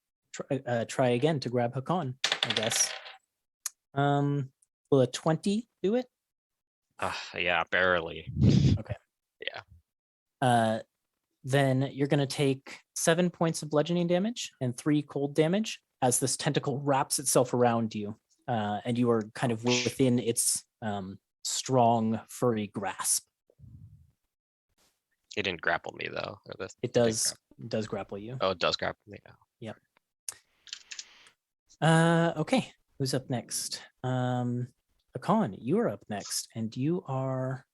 try again to grab Hakan, I guess. Will a 20 do it? Yeah, barely. Then you're going to take 7 points of bludgeoning damage and 3 cold damage as this tentacle wraps itself around you, and you are kind of within its strong, furry grasp. It didn't grapple me though. It does grapple you. Oh, it does grapple me. Okay, who's up next? Hakan, you are up next, and you are.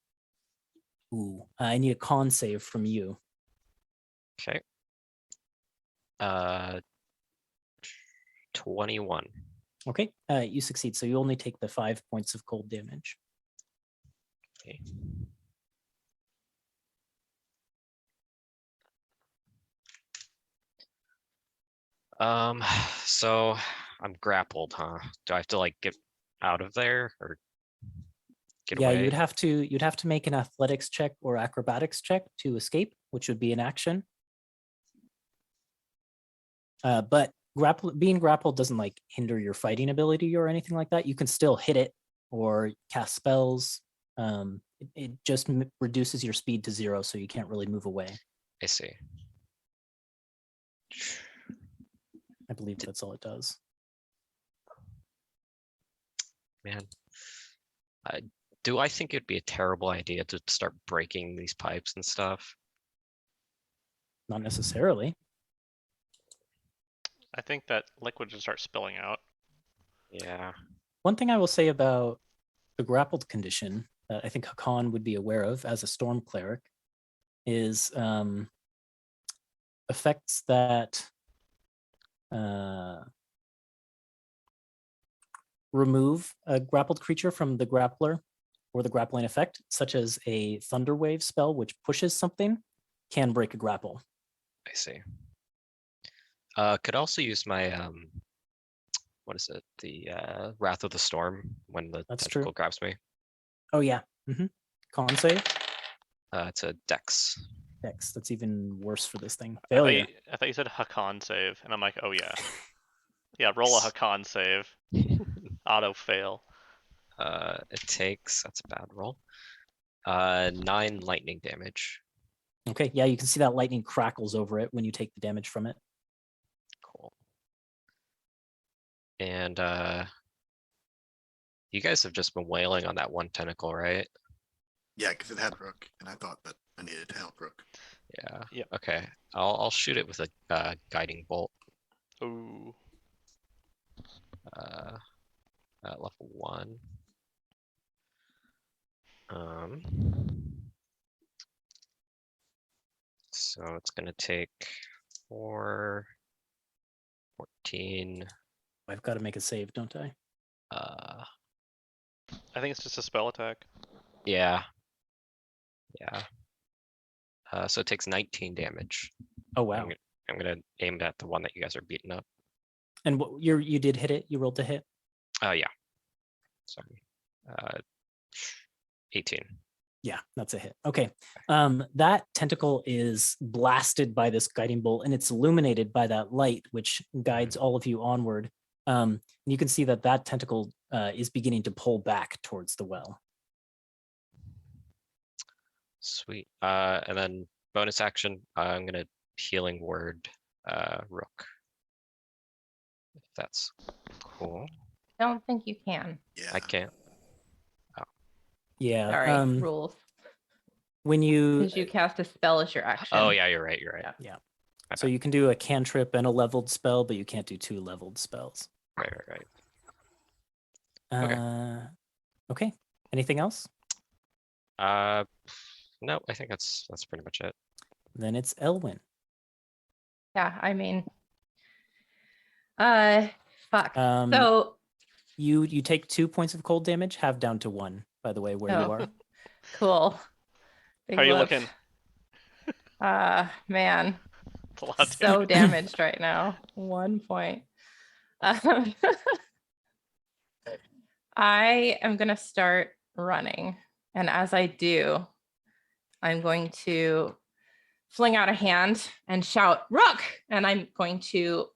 Ooh, I need a con save from you. Okay. 21. Okay, you succeed, so you only take the 5 points of cold damage. Okay. So I'm grappled, huh? Do I have to like get out of there or get Yeah, away? you'd have to make an athletics check or acrobatics check to escape, which would be an action. But being grappled doesn't like hinder your fighting ability or anything like that. You can still hit it or cast spells. It just reduces your speed to 0, so you can't really move away. I see. I believe that's all it does. Man. Do I think it'd be a terrible idea to start breaking these pipes and stuff? Not necessarily. I think that liquid should start spilling out. Yeah. One thing I will say about the grappled condition that I think Hakan would be aware of as a storm cleric is effects that remove a grappled creature from the grappler or the grappling effect, such as a thunder wave spell, which pushes something, can break a grapple. I see. Could also use my what is it? The Wrath of the Storm when the That's tentacle true. grabs me. Oh yeah. Con save. It's a Dex. Dex. That's even worse for this thing. I thought, Failure. you, I thought you said Hakan save, and I'm like, oh yeah. Yeah, roll a Hakan save. Auto fail. It takes, that's a bad roll. 9 lightning damage. Okay. Yeah, you can see that lightning crackles over it when you take the damage from it. Cool. And you guys have just been wailing on that one tentacle, right? Yeah, because it had Rook, and I thought that I needed to help Rook. Yeah. Yep. Okay. I'll shoot it with a guiding bolt. Ooh. At level 1. So it's gonna take 4, 14. I've got to make a save, don't I? I think it's just a spell attack. Yeah. Yeah. So it takes 19 damage. Oh wow. I'm gonna aim at the one that you guys are beating up. And what you did hit it? You rolled to hit? Yeah. Sorry. 18. Yeah, that's a hit. Okay. That tentacle is blasted by this guiding bolt and it's illuminated by that light, which guides all of you onward. And you can see that that tentacle is beginning to pull back towards the well. Sweet. And then bonus action, I'm gonna healing word Rook. If that's cool. Don't think you can. Yeah. I can't. Yeah. Sorry, rules. When you, Because you cast a spell as your action. Oh yeah, you're right. You're right. Yeah. so you can do a cantrip and a leveled spell, but you can't do 2 leveled spells. Right. Okay. Okay. Anything else? No, I think that's pretty much it. Then it's Elwyn. Yeah, I mean, fuck. So So, you take 2 points of cold damage, have down to 1, by the way, where you Oh. are. cool. Big How you whoop. looking? Man, It's a lot of so damage. damaged right now. 1 point. I am gonna start running, and as I do, I'm going to fling out a hand and shout, "Rook!" And I'm going to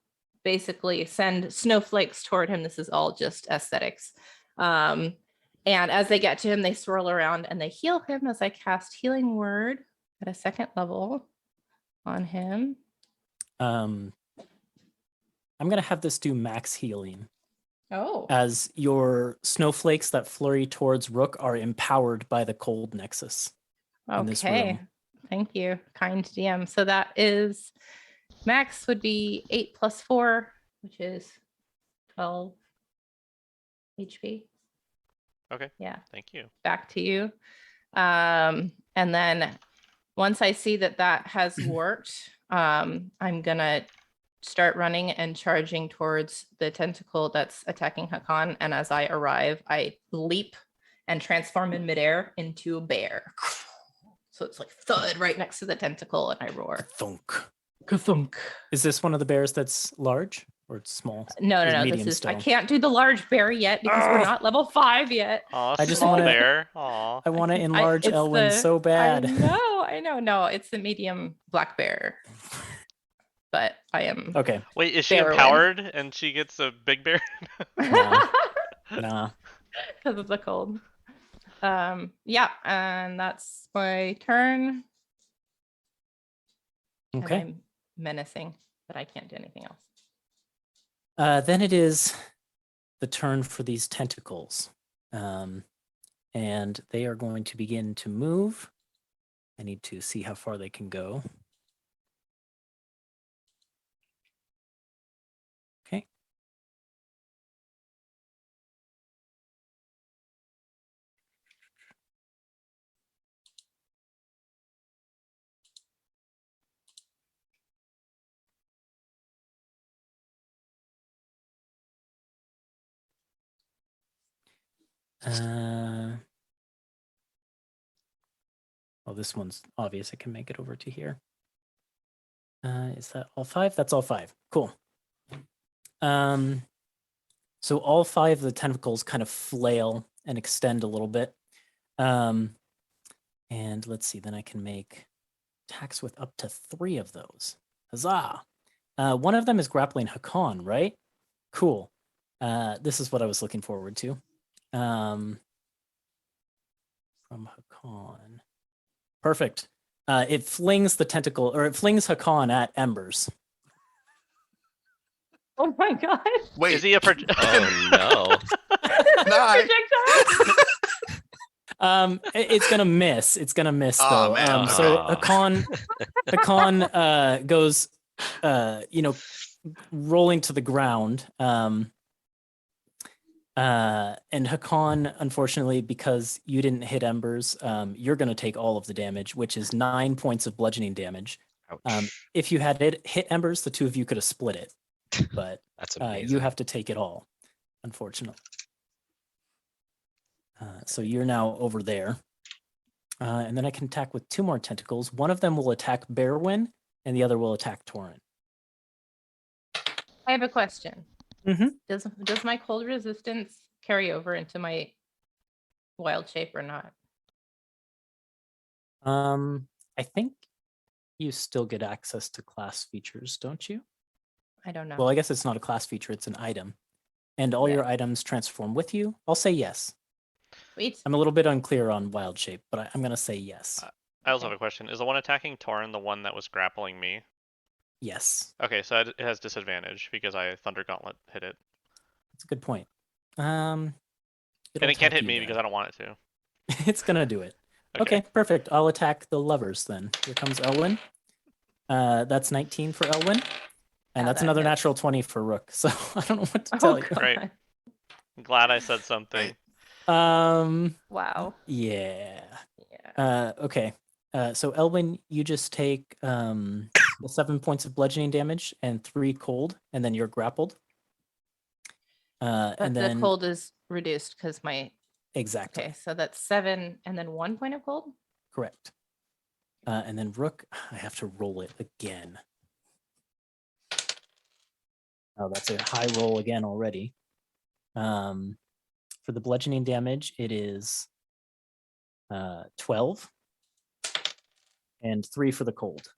basically send snowflakes toward him. This is all just aesthetics. And as they get to him, they swirl around and they heal him as I cast Healing Word at a 2nd level on him. I'm going to have this do max healing, Oh, as your snowflakes that flurry towards Rook are empowered by the cold nexus. in this okay. room. Thank you, kind DM. So that is max would be 8 + 4, which is 12 HP. Okay, Yeah, thank you. back to you. And then once I see that that has worked, I'm gonna start running and charging towards the tentacle that's attacking Hakan. And as I arrive, I leap and transform in midair into a bear. So it's like thud right next to the tentacle, and I roar. Thunk. Ka-thunk. Is this one of the bears that's large or it's small? No, It's this medium is. I still. can't do the large bear yet because we're Ugh. not level 5 yet. Aw, I just small wanna- bear. Aw. I want to enlarge it's Elwyn the- so bad. I know. No, it's the medium black bear. But I am. Okay. Wait, is she Bear win. empowered and she gets a big bear? Nah. Nah. Because of the cold. Yeah, and that's my turn. And Okay. I'm menacing, but I can't do anything else. Then it is the turn for these tentacles. And they are going to begin to move. I need to see how far they can go. Okay. Well, this one's obvious. I can make it over to here. Is that all 5? That's all 5. Cool. So all 5 of the tentacles kind of flail and extend a little bit. And let's see, then I can make attacks with up to 3 of those. Huzzah! One of them is grappling Hakan, right? Cool. This is what I was looking forward to. From Hakan. Perfect. It flings the tentacle, or it flings Hakan at Embers. Oh my god. Wait, Is he a Oh no. Nice. Projectile. It's gonna miss. It's gonna miss Aw, though. man. So Aw. Hakan goes, rolling to the ground. And Hakan, unfortunately, because you didn't hit Embers, you're gonna take all of the damage, which is 9 points of bludgeoning damage. Ouch. If you had hit Embers, the 2 of you could have split it. but That's you amazing. have to take it all, unfortunately. So you're now over there. And then I can attack with 2 more tentacles. One of them will attack Bearwin, and the other will attack Torin. I have a question. Mhm. Does my cold resistance carry over into my wild shape or not? I think you still get access to class features, don't you? I don't know. Well, I guess it's not a class feature, it's an item. And all Yeah. your items transform with you? I'll say yes. Sweet. I'm a little bit unclear on wild shape, but I'm going to say yes. I also Okay. have a question. Is the one attacking Torin the one that was grappling me? Yes, Okay, so it has disadvantage because I Thunder Gauntlet hit it. that's a good point. It'll And it can't attack hit you me then. because I don't want it to. It's going to do it. Okay. Okay, perfect. I'll attack the lovers then. Here comes Elwyn. That's 19 for Elwyn. And Yeah, that's that another hits. natural 20 for Rook. So I don't know what to Oh, tell you. Great. God. I'm glad I said something. Right. Wow. Yeah. Yeah. Okay. So Elwyn, you just take the 7 points of bludgeoning damage and 3 cold, and then you're grappled. But And the then cold is reduced because my exactly okay, so that's 7 and then 1 point of cold. correct. And then Rook, I have to roll it again. Oh, that's a high roll again already. For the bludgeoning damage, it is 12 and 3 for the cold.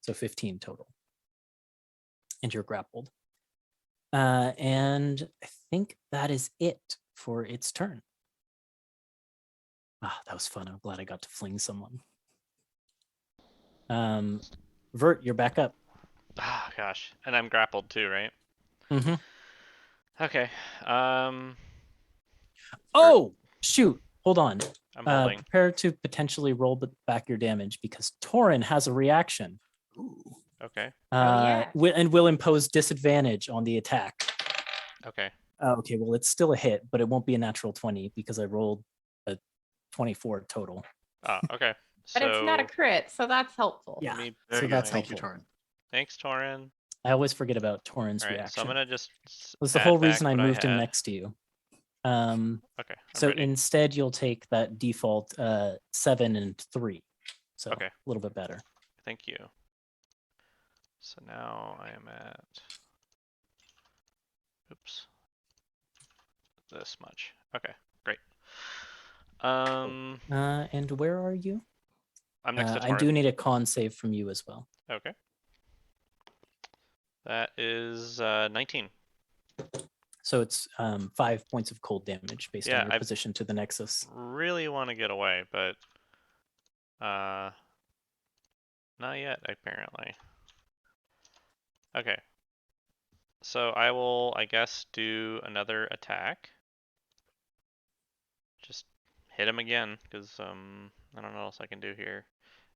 So 15 total. And you're grappled. And I think that is it for its turn. Ah, that was fun. I'm glad I got to fling someone. Vert, you're back up. Ah, gosh. And I'm grappled too, right? Mm-hmm. Okay. Oh, shoot. Hold on. I'm holding. Prepare to potentially roll back your damage because Torin has a reaction. Ooh. Okay. yeah. And will impose disadvantage on the attack. Okay. Okay, well, it's still a hit, but it won't be a natural 20 because I rolled a 24 total. Okay. But it's not a So, crit, so that's helpful. Yeah. let me- There So you go. that's Thank you, helpful. Torin. Thanks, Torin. I always forget about Torin's All right, so reaction. I'm gonna just That's the add whole back reason I what moved him had. next to you. Okay, I'm So ready. instead, you'll take that default 7 and 3. So Okay. a little bit better. Thank you. So now I am at. Oops. This much. Okay, great. And where are you? I'm next to I Torin. do need a con save from you as well. Okay. That is 19. So it's 5 points of cold damage based Yeah, on your I- position to the Nexus. Really want to get away, but not yet apparently. Okay. So I will, I guess, do another attack. Just hit him again, because I don't know what else I can do here.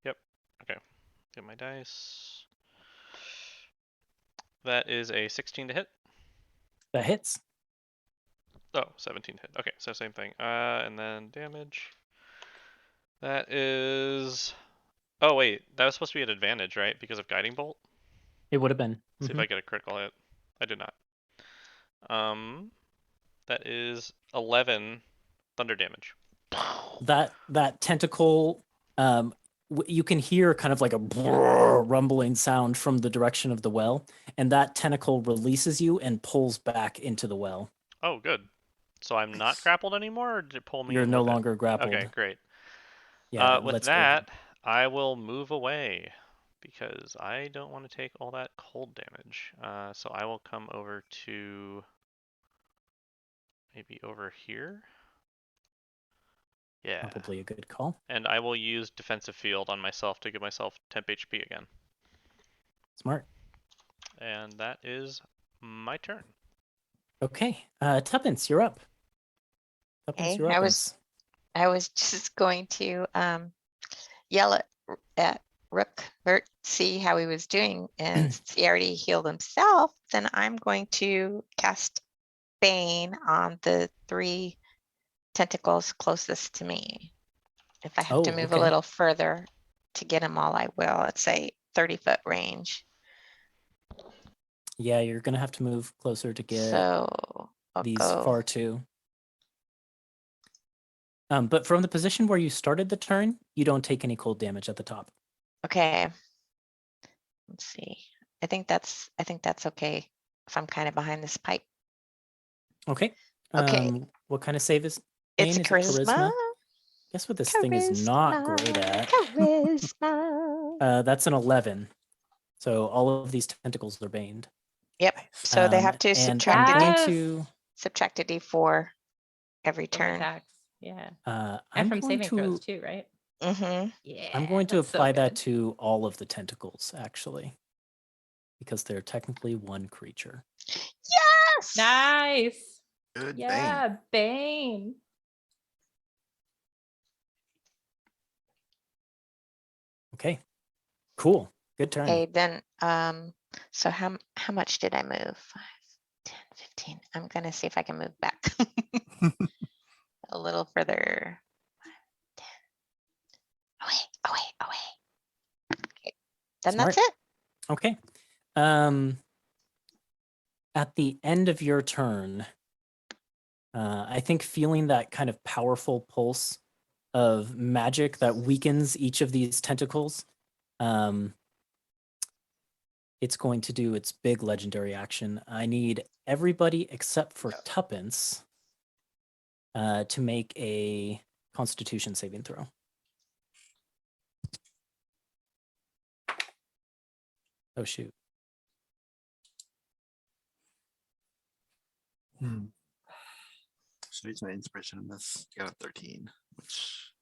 Yep. Okay. Get my dice. That is a 16 to hit. That hits. Oh, 17 hit. Okay, so same thing. And then damage. That is. Oh wait, that was supposed to be an advantage, right? Because of guiding bolt. It would have been. See if I get a critical hit. I did not. That is 11 thunder damage. That tentacle, you can hear kind of like a rumbling sound from the direction of the well, and that tentacle releases you and pulls back into the well. Oh, good. So I'm not grappled anymore, or did it pull me You're in no with it? longer grappled. Okay, great. Yeah, With let's go then. that, I will move away because I don't want to take all that cold damage. So I will come over to maybe over here. Yeah. Probably a good call. And I will use defensive field on myself to give myself temp HP again. Smart. And that is my turn. Okay, Tuppence, you're up. Tuppence, Okay, you're up. I was just going to yell at Rook, Vert, see how he was doing, and since he already healed himself, then I'm going to cast Bane on the 3 tentacles closest to me. If I have to Oh, move okay. a little further to get them all, I will. Let's say 30-foot range. Yeah, you're gonna have to move closer to get So I'll these go. far too. But from the position where you started the turn, you don't take any cold damage at the top. Okay. Let's see. I think that's okay if I'm kind of behind this pipe. Okay. Okay. What kind of save is It's Bane? a Is it charisma. Guess what this thing is not great at. Charisma. That's an 11. So all of these tentacles are baned. Yep. So they have to And subtract I'm going Yes. to subtract a d4 every From turn. attacks. Yeah. I'm And from going saving to throws too, right? Mm-hmm. Yeah. I'm going to that's so apply that good. to all of the tentacles actually, because they're technically one creature. Yes. Nice. Good Bane. Yeah, Bane. Okay. Cool. Good turn. Okay, then, so how much did I move? 5, 10, 15. I'm gonna see if I can move back a little further. 5, 10. Away. Okay, then Smart. that's it. Okay. At the end of your turn, I think feeling that kind of powerful pulse of magic that weakens each of these tentacles, it's going to do its big legendary action. I need everybody except for Tuppence to make a Constitution saving throw. Oh shoot. So use my inspiration on this. You got a 13, which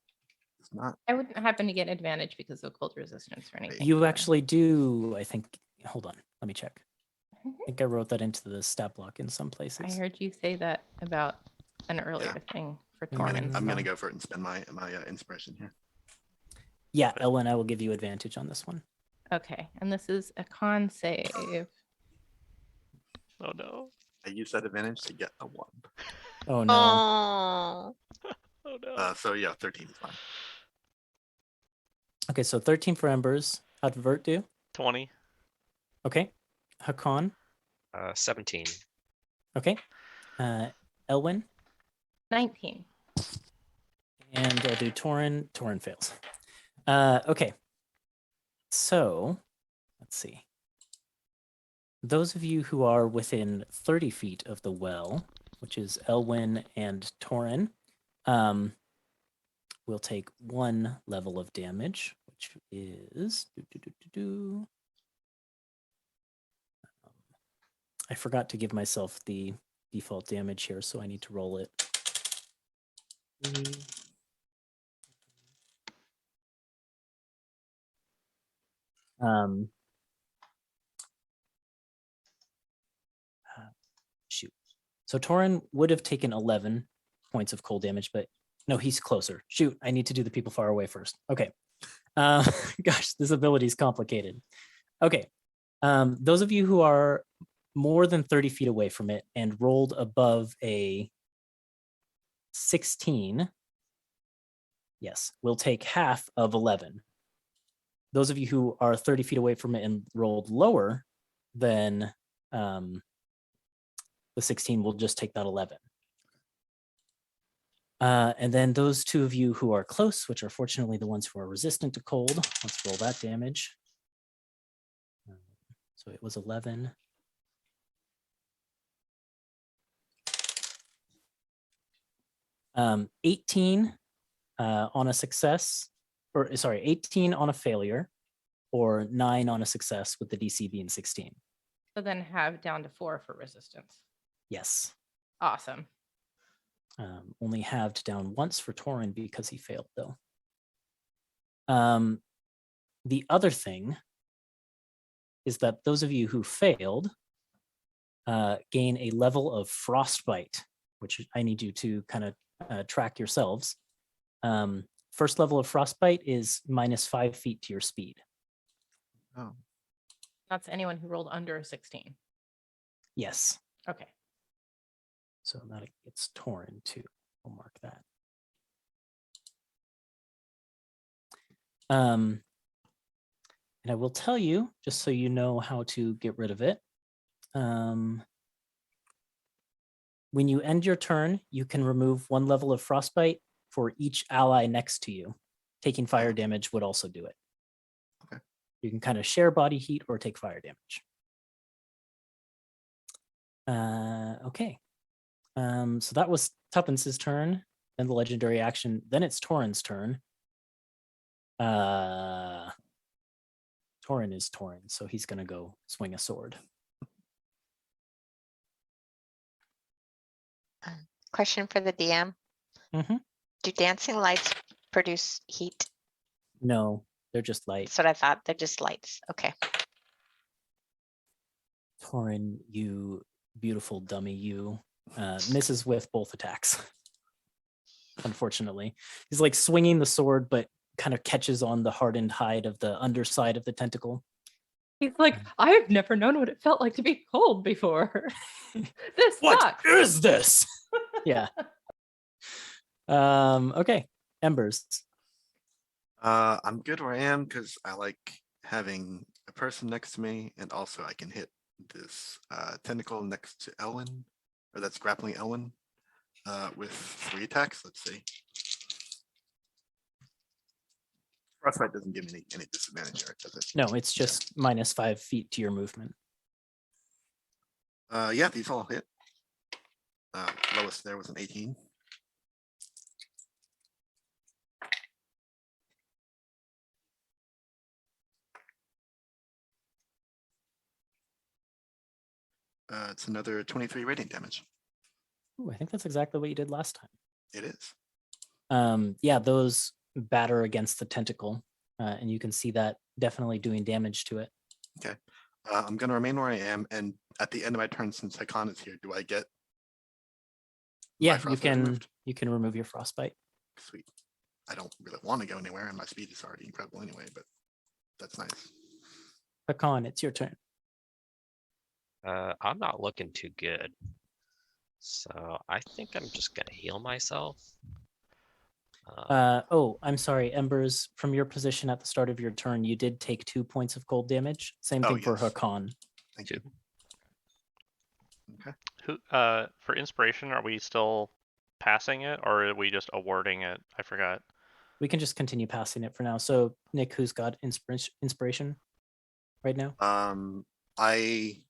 is not. I wouldn't happen to get advantage because of cold resistance or anything. You do I? actually do, I think. Hold on, let me check. I think I wrote that into the stat block in some places. I heard you say that about an earlier thing for Tormund. I'm gonna so- go for it and spend my inspiration here. Yeah, Ellen, I will give you advantage on this one. Okay, and this is a con save. Oh no. I use that advantage to get a 1. Oh no. Oh, Oh no. So yeah, 13 is fine. Okay, so 13 for Embers. How'd Vert do? 20. Okay. Hakan. 17. Okay. Elwyn. 19. And I'll do Torin. Torin fails. Okay. So let's see. Those of you who are within 30 feet of the well, which is Elwyn and Torin, will take 1 level of damage, which is I forgot to give myself the default damage here, so I need to roll it. Shoot. So Torin would have taken 11 points of cold damage, but no, he's closer. Shoot, I need to do the people far away first. Okay. Gosh, this ability is complicated. Okay. Those of you who are more than 30 feet away from it and rolled above a 16, yes, will take half of 11. Those of you who are 30 feet away from it and rolled lower than the 16 will just take that 11. And then those 2 of you who are close, which are fortunately the ones who are resistant to cold, let's roll that damage. So it was 11. Um, 18 on a success, or sorry, 18 on a failure, or 9 on a success with the DC being 16. So then have down to 4 for resistance. Yes. Awesome. Only halved down once for Torin because he failed, though. The other thing is that those of you who failed gain a level of frostbite, which I need you to kind of track yourselves. First level of frostbite is -5 feet to your speed. Oh, That's anyone who rolled under a 16. Yes. Okay. So that gets Torin too. We'll mark that. And I will tell you, just so you know how to get rid of it, When you end your turn, you can remove 1 level of frostbite for each ally next to you. Taking fire damage would also do it. Okay. You can kind of share body heat or take fire damage. Okay. So that was Tuppence's turn, then the legendary action, then it's Torin's turn. Torin is Torin, so he's gonna go swing a sword. Question for the DM. Mhm. Do dancing lights produce heat? No, they're just light. That's what I thought. They're just lights. Okay. Torin, you beautiful dummy, you misses with both attacks. Unfortunately, he's like swinging the sword, but kind of catches on the hardened hide of the underside of the tentacle. He's like, I've never known what it felt like to be cold before. This What sucks. is this? Yeah. Okay, Embers. I'm good where I am because I like having a person next to me, and also I can hit this tentacle next to Elwyn, or that's grappling Elwyn, with 3 attacks. Let's see. Frostbite doesn't give me any disadvantage here, does it? No, it's just -5 feet to your movement. Yeah, these all hit. Lowest there was an 18. It's another 23 radiant damage. Ooh, I think that's exactly what you did last time. It is. Yeah, those batter against the tentacle, and you can see that definitely doing damage to it. I'm going to remain where I am, and at the end of my turn, since Hakan is here, do I get Yeah, you frostbite can removed? remove your frostbite. Sweet. I don't really want to go anywhere, and my speed is already incredible anyway, but that's nice. Hakan, it's your turn. I'm not looking too good. So I think I'm just gonna heal myself. Oh, I'm sorry, Embers. From your position at the start of your turn, you did take 2 points of cold damage. Same Oh, thing for yes. Hakan. Thank you. Okay. Who for inspiration, are we still passing it or are we just awarding it? I forgot. We can just continue passing it for now. So, Nick, who's got inspiration right now? I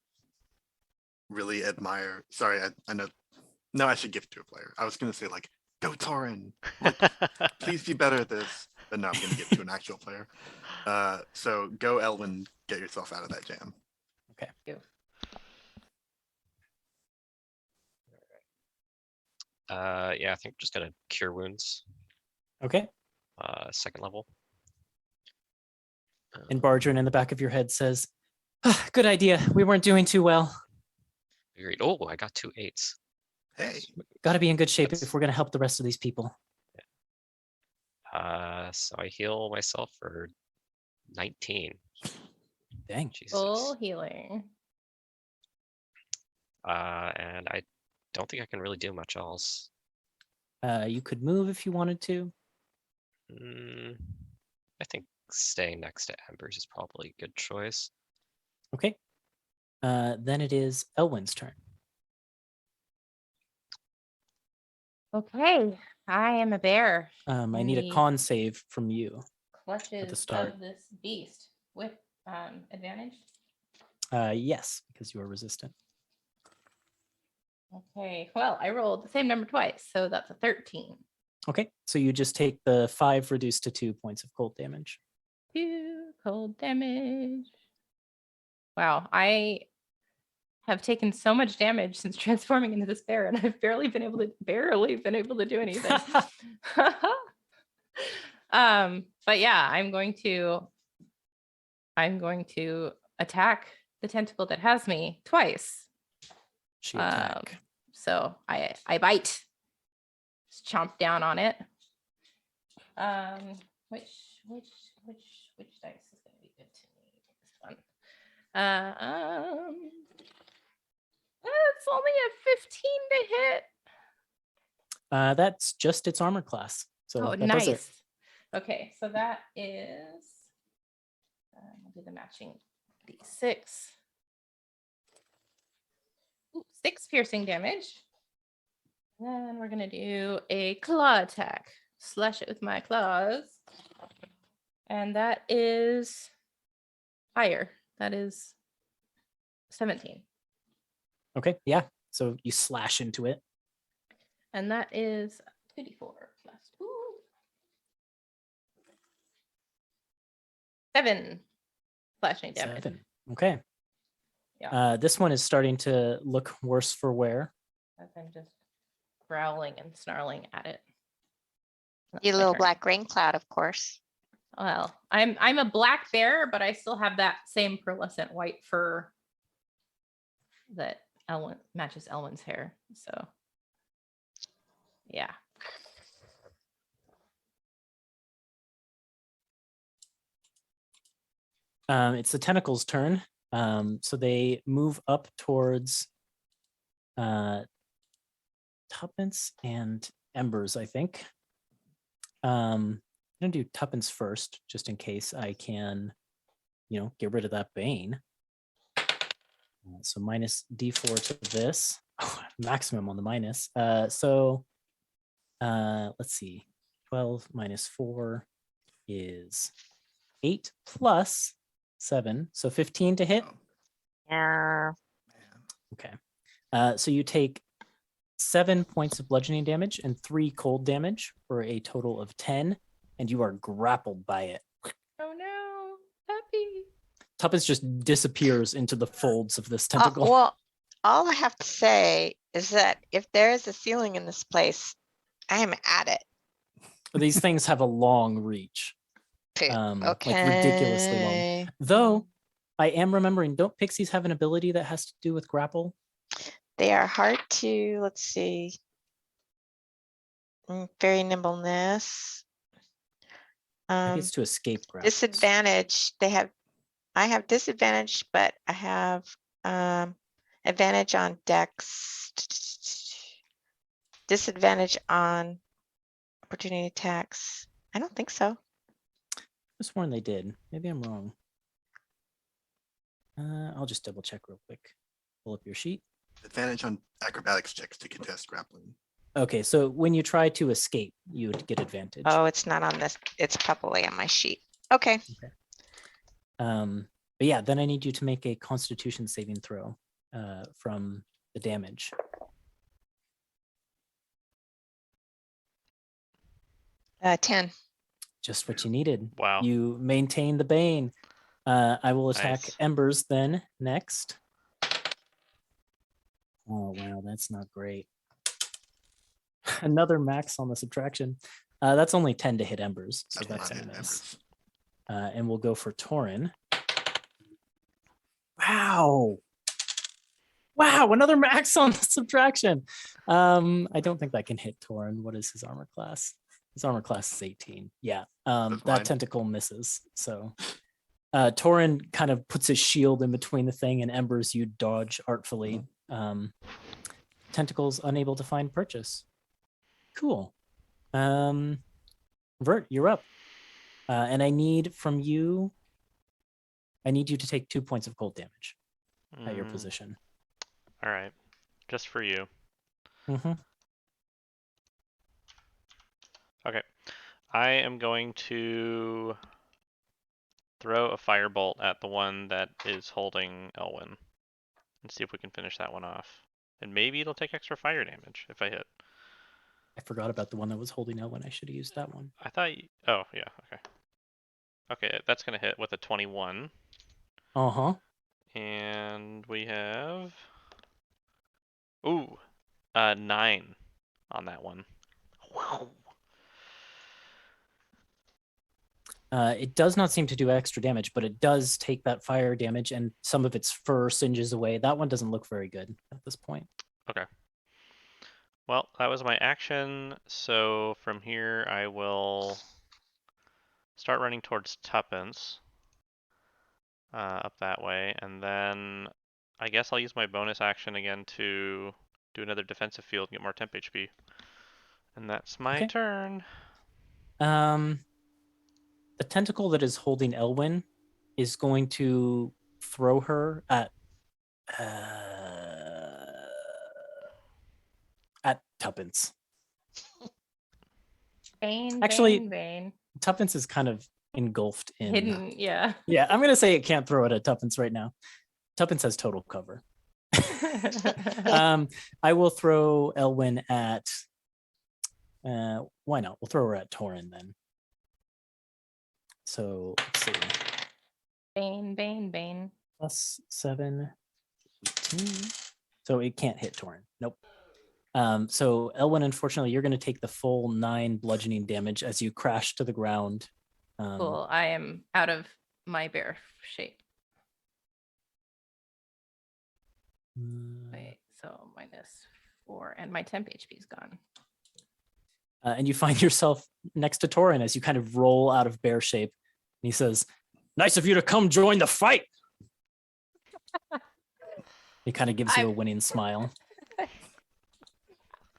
really admire. Sorry, I know. No, I should give it to a player. I was gonna say like, go Torin. Please be better at this. But no, I'm gonna give it to an actual player. So go Elwyn, get yourself out of that jam. Yeah, I think I'm just gonna cure wounds. Okay. 2nd level. And Bardrin in the back of your head says, "Ah, good idea. We weren't doing too well. Agreed. Oh, I got 2 8s. Hey, Got to be in good shape That's- if we're going to help the rest of these people." So I heal myself for 19. Dang. Jesus. Full healing. And I don't think I can really do much else. You could move if you wanted to. I think staying next to Embers is probably a good choice. Okay. Then it is Elwyn's turn. Okay, I am a bear. I in need a the con save from you. Clutches start. of this beast with advantage. Yes, because you are resistant. Okay, well, I rolled the same number twice, so that's a 13. Okay, so you just take the 5 reduced to 2 points of cold damage. 2 cold damage. Wow, I have taken so much damage since transforming into this bear, and I've barely been able to do anything. But yeah, I'm going to attack the tentacle that has me twice. She attack. So I bite, just chomp down on it. Which dice is going to be good to me? This one. It's only a 15 to hit. That's just its armor class. So Oh, that does it. nice. Okay, so that is. We'll do the matching d6. piercing damage. And then we're gonna do a claw attack. Slash it with my claws. And that is higher. That is 17. Okay, yeah. So you slash into it. And that is 2d4 plus 2. 7 slashing damage. 7. Okay. Yeah. This one is starting to look worse for wear. As I'm just growling and snarling at it. That's You my little turn. black rain cloud, of course. Well, I'm a black bear, but I still have that same pearlescent white fur that Elwyn matches Elwyn's hair. So yeah. It's the tentacles' turn. So they move up towards Tuppence and Embers, I think. I'm gonna do Tuppence first, just in case I can, get rid of that Bane. So minus D4 to this. Oh, maximum on the minus. So let's see. 12 minus 4 is 8 plus 7. So 15 to hit. Oh, Yeah. man. Okay. So you take 7 points of bludgeoning damage and 3 cold damage for a total of 10, and you are grappled by it. Oh no, Happy. Tuppence just disappears into the folds of this tentacle. Well, all I have to say is that if there is a ceiling in this place, I am at it. These things have a long reach, Poop. like ridiculously long. Okay. Though I am remembering, don't pixies have an ability that has to do with grapple? They are hard to, let's see. Fairy nimbleness. I think it's to escape grapple. Disadvantage, I have disadvantage, but I have advantage on dex. Disadvantage on opportunity attacks. I don't think so. I was sworn they did. Maybe I'm wrong. I'll just double check real quick. Pull up your sheet. Advantage on acrobatics checks to contest grappling. Okay, so when you try to escape, you would get advantage. Oh, it's not on this. It's probably on my sheet. Okay. But yeah, then I need you to make a Constitution saving throw from the damage. Uh, 10. Just what you needed. Wow. You maintain the Bane. I will attack Nice. Embers then next. Oh wow, that's not great. Another max on the subtraction. That's only 10 to hit Embers, so That will that's not a hit miss. Embers. And we'll go for Torin. Wow. Wow, another max on the subtraction. I don't think that can hit Torin. What is his armor class? His armor class is 18. Yeah, That's that mine. tentacle misses. So Torin kind of puts his shield in between the thing, and Embers, you dodge artfully. Tentacles unable to find purchase. Cool. Vert, you're up. And I need you to take 2 points of cold damage at your position. All right, just for you. Mm-hmm. Okay, I am going to throw a firebolt at the one that is holding Elwyn and see if we can finish that one off. And maybe it'll take extra fire damage if I hit. I forgot about the one that was holding Elwyn. I should have used that one. I thought oh yeah, okay. Okay, that's gonna hit with a 21. Uh-huh. And we have 9 on that one. Wow. It does not seem to do extra damage, but it does take that fire damage, and some of its fur singes away. That one doesn't look very good at this point. Okay. Well, that was my action. So from here, I will start running towards Tuppence. Up that way. And then I guess I'll use my bonus action again to do another defensive field and get more temp HP. And that's my Okay. turn. The tentacle that is holding Elwyn is going to throw her at at Tuppence. Bane, Actually- Bane, Bane. Tuppence is kind of engulfed in. Hidden, yeah. Yeah, I'm gonna say it can't throw it at Tuppence right now. Tuppence has total cover. I will throw Elwyn at. Why not? We'll throw her at Torin then. So let's see. Bane, Bane, Bane. +7, 18. So it can't hit Torin. Nope. So Elwyn, unfortunately, you're going to take the full 9 bludgeoning damage as you crash to the ground. Cool. I am out of my bear shape. Wait, so -4, and my temp HP is gone. And you find yourself next to Torin as you kind of roll out of bear shape. And he says, "Nice of you to come join the fight." He kind of gives you a winning smile.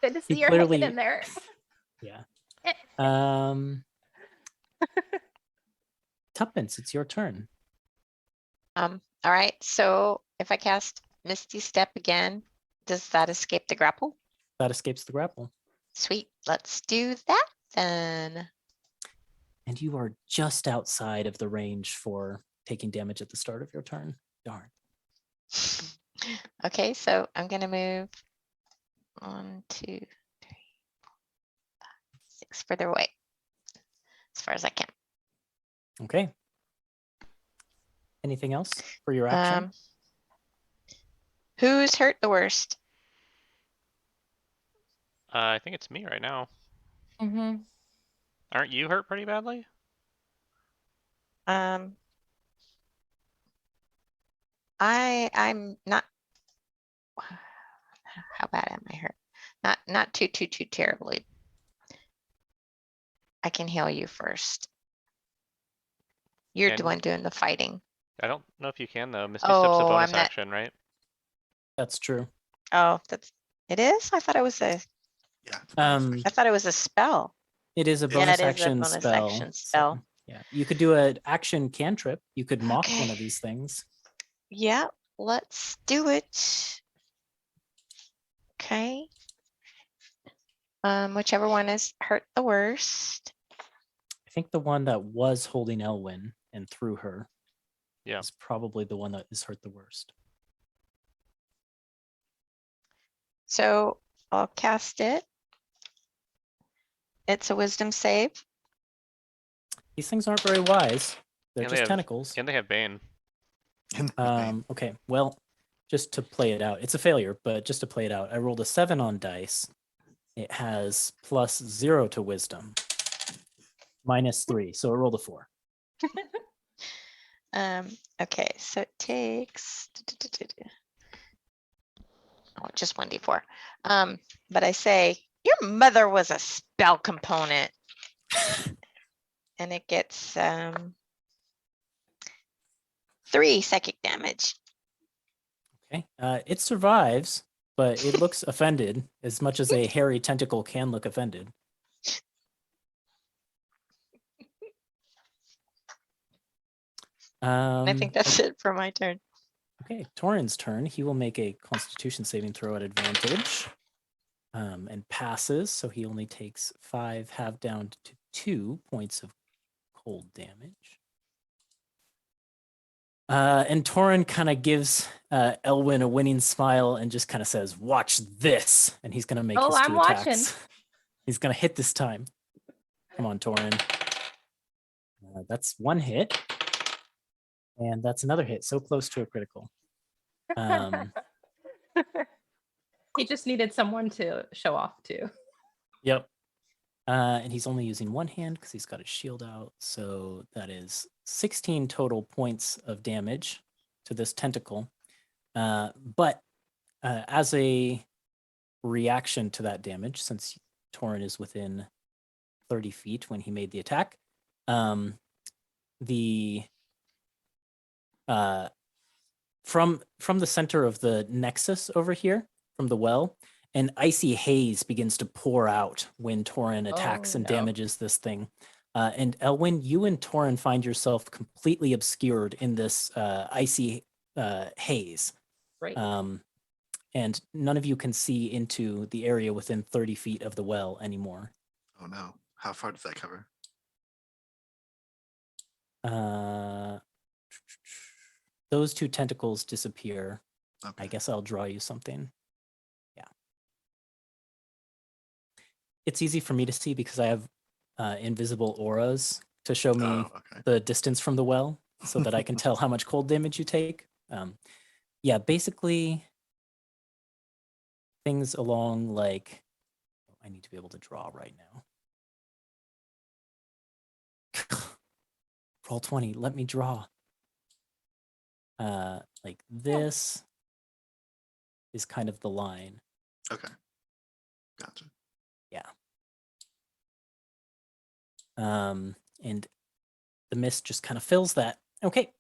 Good to He see your clearly- head in there. Yeah. Tuppence, it's your turn. All right, so if I cast Misty Step again, does that escape the grapple? That escapes the grapple. Sweet, let's do that then. And you are just outside of the range for taking damage at the start of your turn. Darn. Okay, so I'm gonna move 1, 2, 3, 4, 5, 6 further away. As far as I can. Okay. Anything else for your action? Who's hurt the worst? I think it's me right now. Mm-hmm. Aren't you hurt pretty badly? I'm not. How bad am I hurt? Not too terribly. I can heal you first. You're the Can- one doing the fighting. I don't know if you can though. Misty Step's a Oh, bonus I'm not- action, right? That's true. Oh, it is? I thought it was a spell. It is a Yeah, bonus it is a action bonus spell. action so, spell. yeah, you could do an action cantrip. You could mock one Okay. of these things. Yeah, let's do it. Okay. Whichever one is hurt the worst. I think the one that was holding Elwyn and threw her Yeah. is probably the one that is hurt the worst. So I'll cast it. It's a wisdom save. These things aren't very wise. They're And they just have- tentacles. And they have Bane. Okay, well, just to play it out, it's a failure, but just to play it out, I rolled a 7 on dice. It has +0 to wisdom, -3, so I rolled a 4. Okay, so it takes just 1d4. But I say your mother was a spell component. And it gets 3 psychic damage. Okay, it survives, but it looks offended as much as a hairy tentacle can look offended. I think that's it for my turn. Okay, Torin's turn. He will make a Constitution saving throw at advantage, and passes. So he only takes 5, half down to 2 points of cold damage. And Torin kind of gives Elwyn a winning smile and just kind of says, "Watch this!" And he's going to make Oh, his 2 I'm watching. attacks. He's going to hit this time. Come on, Torin. That's 1 hit. And that's another hit, so close to a critical. He just needed someone to show off to. Yep. And he's only using 1 hand because he's got his shield out. So that is 16 total points of damage to this tentacle. But as a reaction to that damage, since Torin is within 30 feet when he made the attack, from the center of the nexus over here, from the well, an icy haze begins to pour out when Torin attacks Oh, and no. damages this thing. And Elwyn, you and Torin find yourself completely obscured in this icy haze. Right. and none of you can see into the area within 30 feet of the well anymore. Oh no. How far does that cover? Those two tentacles disappear. Okay. I guess I'll draw you something. Yeah. It's easy for me to see because I have invisible auras to show me Oh, okay. the distance from the well so that I can tell how much cold damage you take. Yeah, basically things along like, I need to be able to draw right now. Roll 20, let me draw. Like this is kind of the line. Okay. Gotcha. And the mist just kind of fills that. Okay,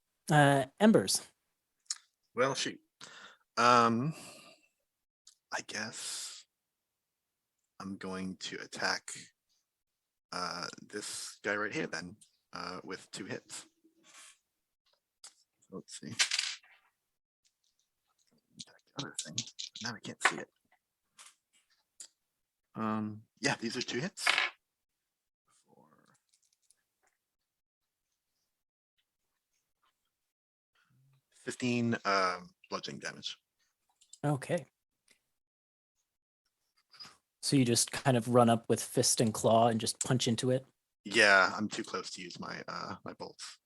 Embers. Well, shoot. I guess I'm going to attack this guy right here then with 2 hits. So let's see. Attack the other thing. Now I can't see it. Yeah, these are 2 hits. For 15 bludgeoning damage. Okay. So you just kind of run up with fist and claw and just punch into it. Yeah, I'm too close to use my my bolts.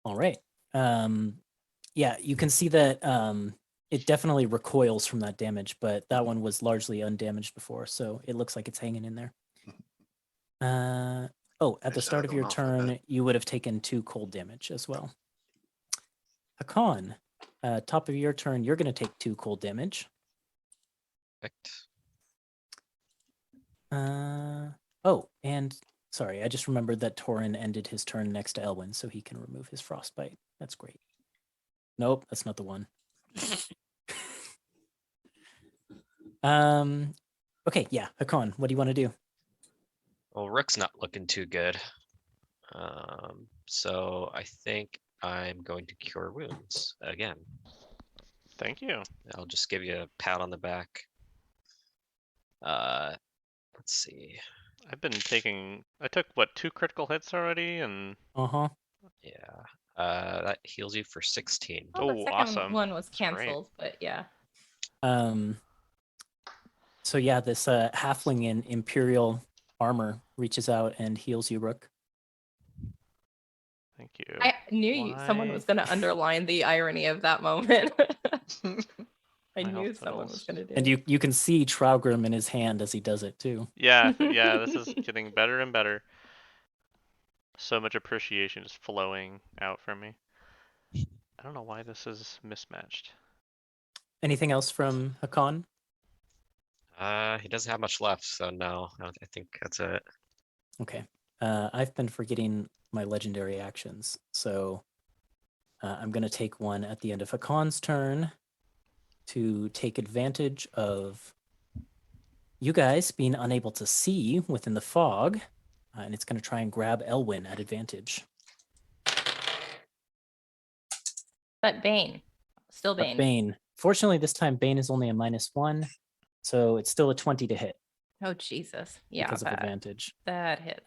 All right. Yeah, you can see that it definitely recoils from that damage, but that one was largely undamaged before, so it looks like it's hanging in there. Oh, at the Nice start shot of your going off, I bet. turn, you would have taken 2 cold damage as well. Hakan, top of your turn, you're going to take 2 cold damage. Perfect. Oh, and sorry, I just remembered that Torin ended his turn next to Elwyn, so he can remove his frostbite. That's great. Nope, that's not the one. Okay, yeah, Hakan, what do you want to do? Well, Rook's not looking too good. So I think I'm going to cure wounds again. Thank you. I'll just give you a pat on the back. Let's see. I've been taking. I took what 2 critical hits already, and Uh-huh. Yeah. That heals you for 16. Well, the Oh, second awesome. one was That's great. canceled, but yeah. So yeah, this halfling in Imperial armor reaches out and heals you, Rook. Thank you. I knew someone was going to underline the irony of that moment. I My knew health someone was totals. going to do And it. you can see Traugrim in his hand as he does it too. Yeah, yeah. This is getting better and better. So much appreciation is flowing out from me. I don't know why this is mismatched. Anything else from Hakan? He doesn't have much left, so no, I think that's it. Okay. I've been forgetting my legendary actions, so I'm going to take one at the end of Hakan's turn to take advantage of you guys being unable to see within the fog, and it's going to try and grab Elwyn at advantage. But Bane, still But Bane. Bane, fortunately, this time Bane is only a -1, so it's still a 20 to hit Oh, Jesus. Yeah, because of that, advantage. that hits.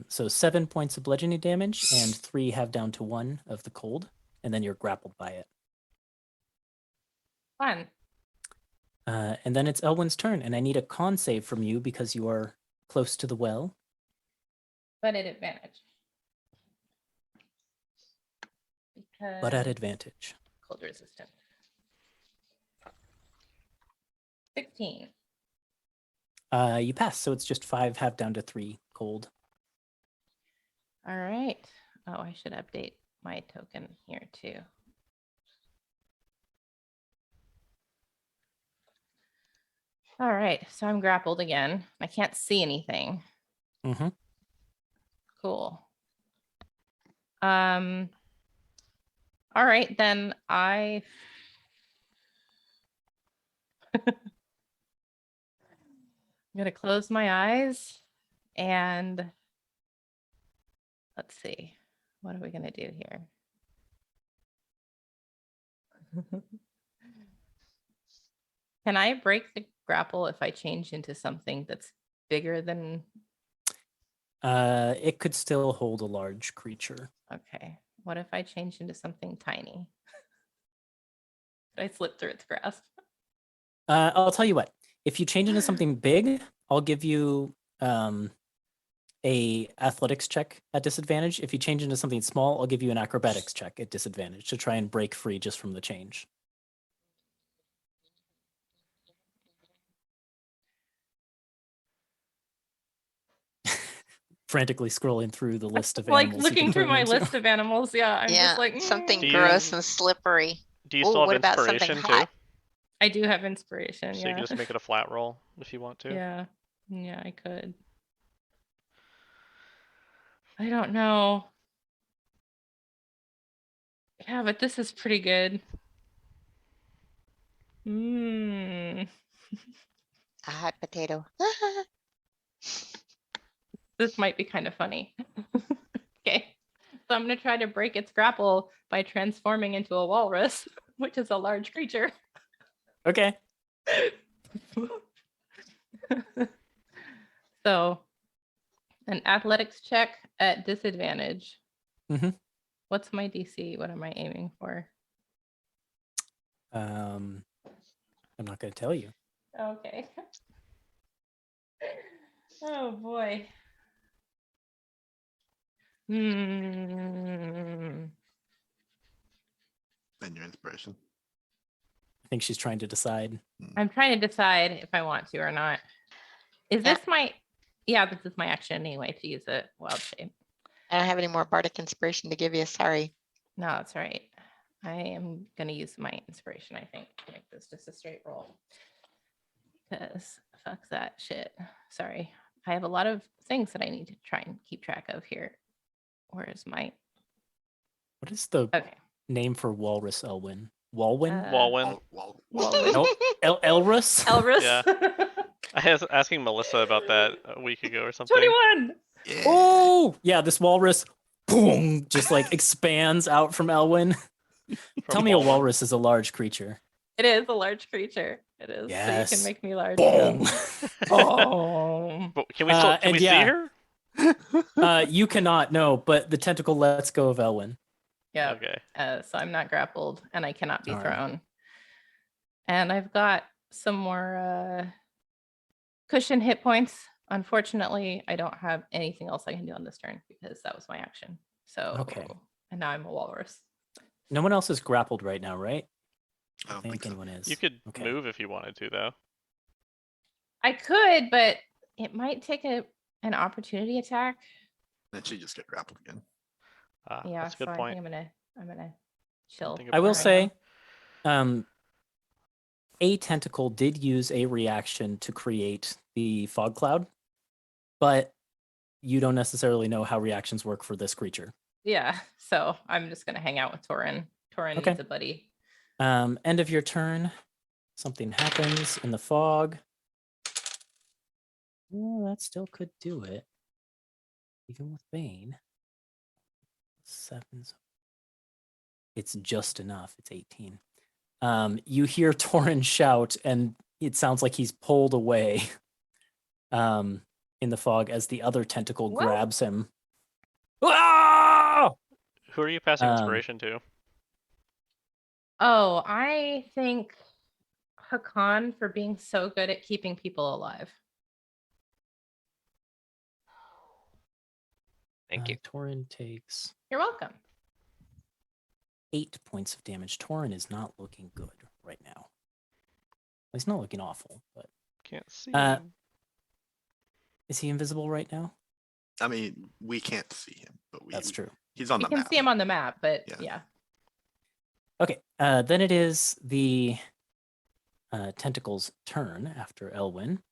So 7 points of bludgeoning damage and 3 have down to 1 of the cold, and then you're grappled by it. Fun. And then it's Elwyn's turn, and I need a con save from you because you are close to the well. But at advantage. But at Because advantage. cold resistant. 16. You pass, so it's just 5 have down to 3 cold. All right. Oh, I should update my token here too. All right, so I'm grappled again. I can't see anything. Mm-hmm. Cool. All right, then I'm gonna close my eyes and let's see. What are we gonna do here? Can I break the grapple if I change into something that's bigger than? It could still hold a large creature. Okay. What if I change into something tiny? Could I slip through its grasp? I'll tell you what. If you change into something big, I'll give you a athletics check at disadvantage. If you change into something small, I'll give you an acrobatics check at disadvantage to try and break free just from the change. Frantically scrolling through the list of Like animals. you looking can through turn my into. list of animals. Yeah, I'm Yeah, just like something Do gross you- and slippery. Do you Ooh, still have what about something inspiration too? hot? I do have inspiration. So you Yeah. can just make it a flat roll if you want to. Yeah. Yeah, I could. I don't know. Yeah, but this is pretty good. Mmm. A hot potato. This might be kind of funny. Okay. So I'm going to try to break its grapple by transforming into a walrus, which is a large creature. Okay. So an athletics check at disadvantage. Mhm. What's my DC? What am I aiming for? I'm not going to tell you. Okay. Oh boy. Hmm. And your inspiration. I think she's trying to decide. I'm trying to decide if I want to or not. Is Yeah. this my? Yeah, this is my action anyway to use it. Wild shape. I don't have any more bardic inspiration to give you. Sorry. No, that's all right. I am gonna use my inspiration. I think to make this just a straight roll. Because fuck that shit. Sorry, I have a lot of things that I need to try and keep track of here. Where is my? What is the Okay. name for Walrus Elwyn? Walwyn? Walwyn. Walwyn. No, Elrus? Elrus. Yeah. I was asking Melissa about that a week ago or something. 21. Yeah. Oh, yeah, this walrus, boom, just like expands out from Elwyn. From Tell me a Walwyn. walrus is a large creature. It is a large creature. It is. So you Yes. can make me large. Boom. Boom. But can we still can and we see yeah. her? You cannot, no, but the tentacle lets go of Elwyn. Yeah. Okay. So I'm not grappled and I cannot be Darn. thrown. And I've got some more cushion hit points. Unfortunately, I don't have anything else I can do on this turn because that was my action. So Okay. And now I'm a walrus. No one else is grappled right now, right? I I don't think think so. anyone is. You could Okay. move if you wanted to, though. I could, but it might take an opportunity attack. Then she just get grappled again. Yeah, That's a good so point. I think I'm gonna chill. think I will Right say, a tentacle did use a reaction to create the fog cloud, but you don't necessarily know how reactions work for this creature. Yeah, so I'm just gonna hang out with Torin. Torin Okay. needs a buddy. End of your turn. Something happens in the fog. Well, that still could do it. Even with Bane. 7. It's just enough. It's 18. You hear Torin shout, and it sounds like he's pulled away in the fog as the other tentacle What? grabs him. Ah! Who are you passing Um, inspiration to? Oh, I think Hakan for being so good at keeping people alive. Thank you. Torin takes You're welcome. 8 points of damage. Torin is not looking good right now. He's not looking awful, but Can't see. him. Is he invisible right now? I mean, we can't see him, but That's true. He's on You the can map. see him on the map, but Yeah. yeah. Okay, then it is the tentacle's turn after Elwyn,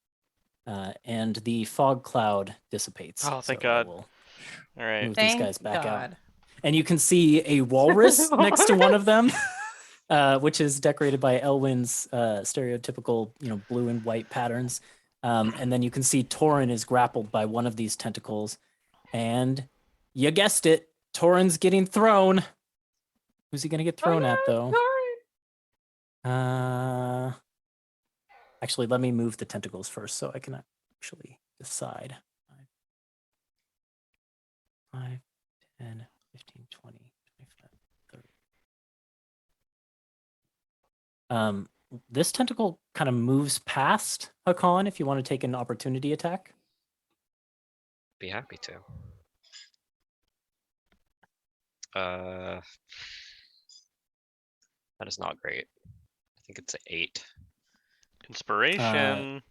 and the fog cloud dissipates. Oh, thank so I God. will All right. move these Thank guys back out. God. And you can see a walrus next to one of them, which is decorated by Elwyn's stereotypical, blue and white patterns. And then you can see Torin is grappled by one of these tentacles, and you guessed it, Torin's getting thrown. Who's he gonna get thrown at though? Torin. Actually, let me move the tentacles first so I can actually decide. 5, 10, 15, 20, 25, 30. This tentacle kind of moves past Hakan if you want to take an opportunity attack. Be happy to. That is not great. I think it's an 8. Inspiration.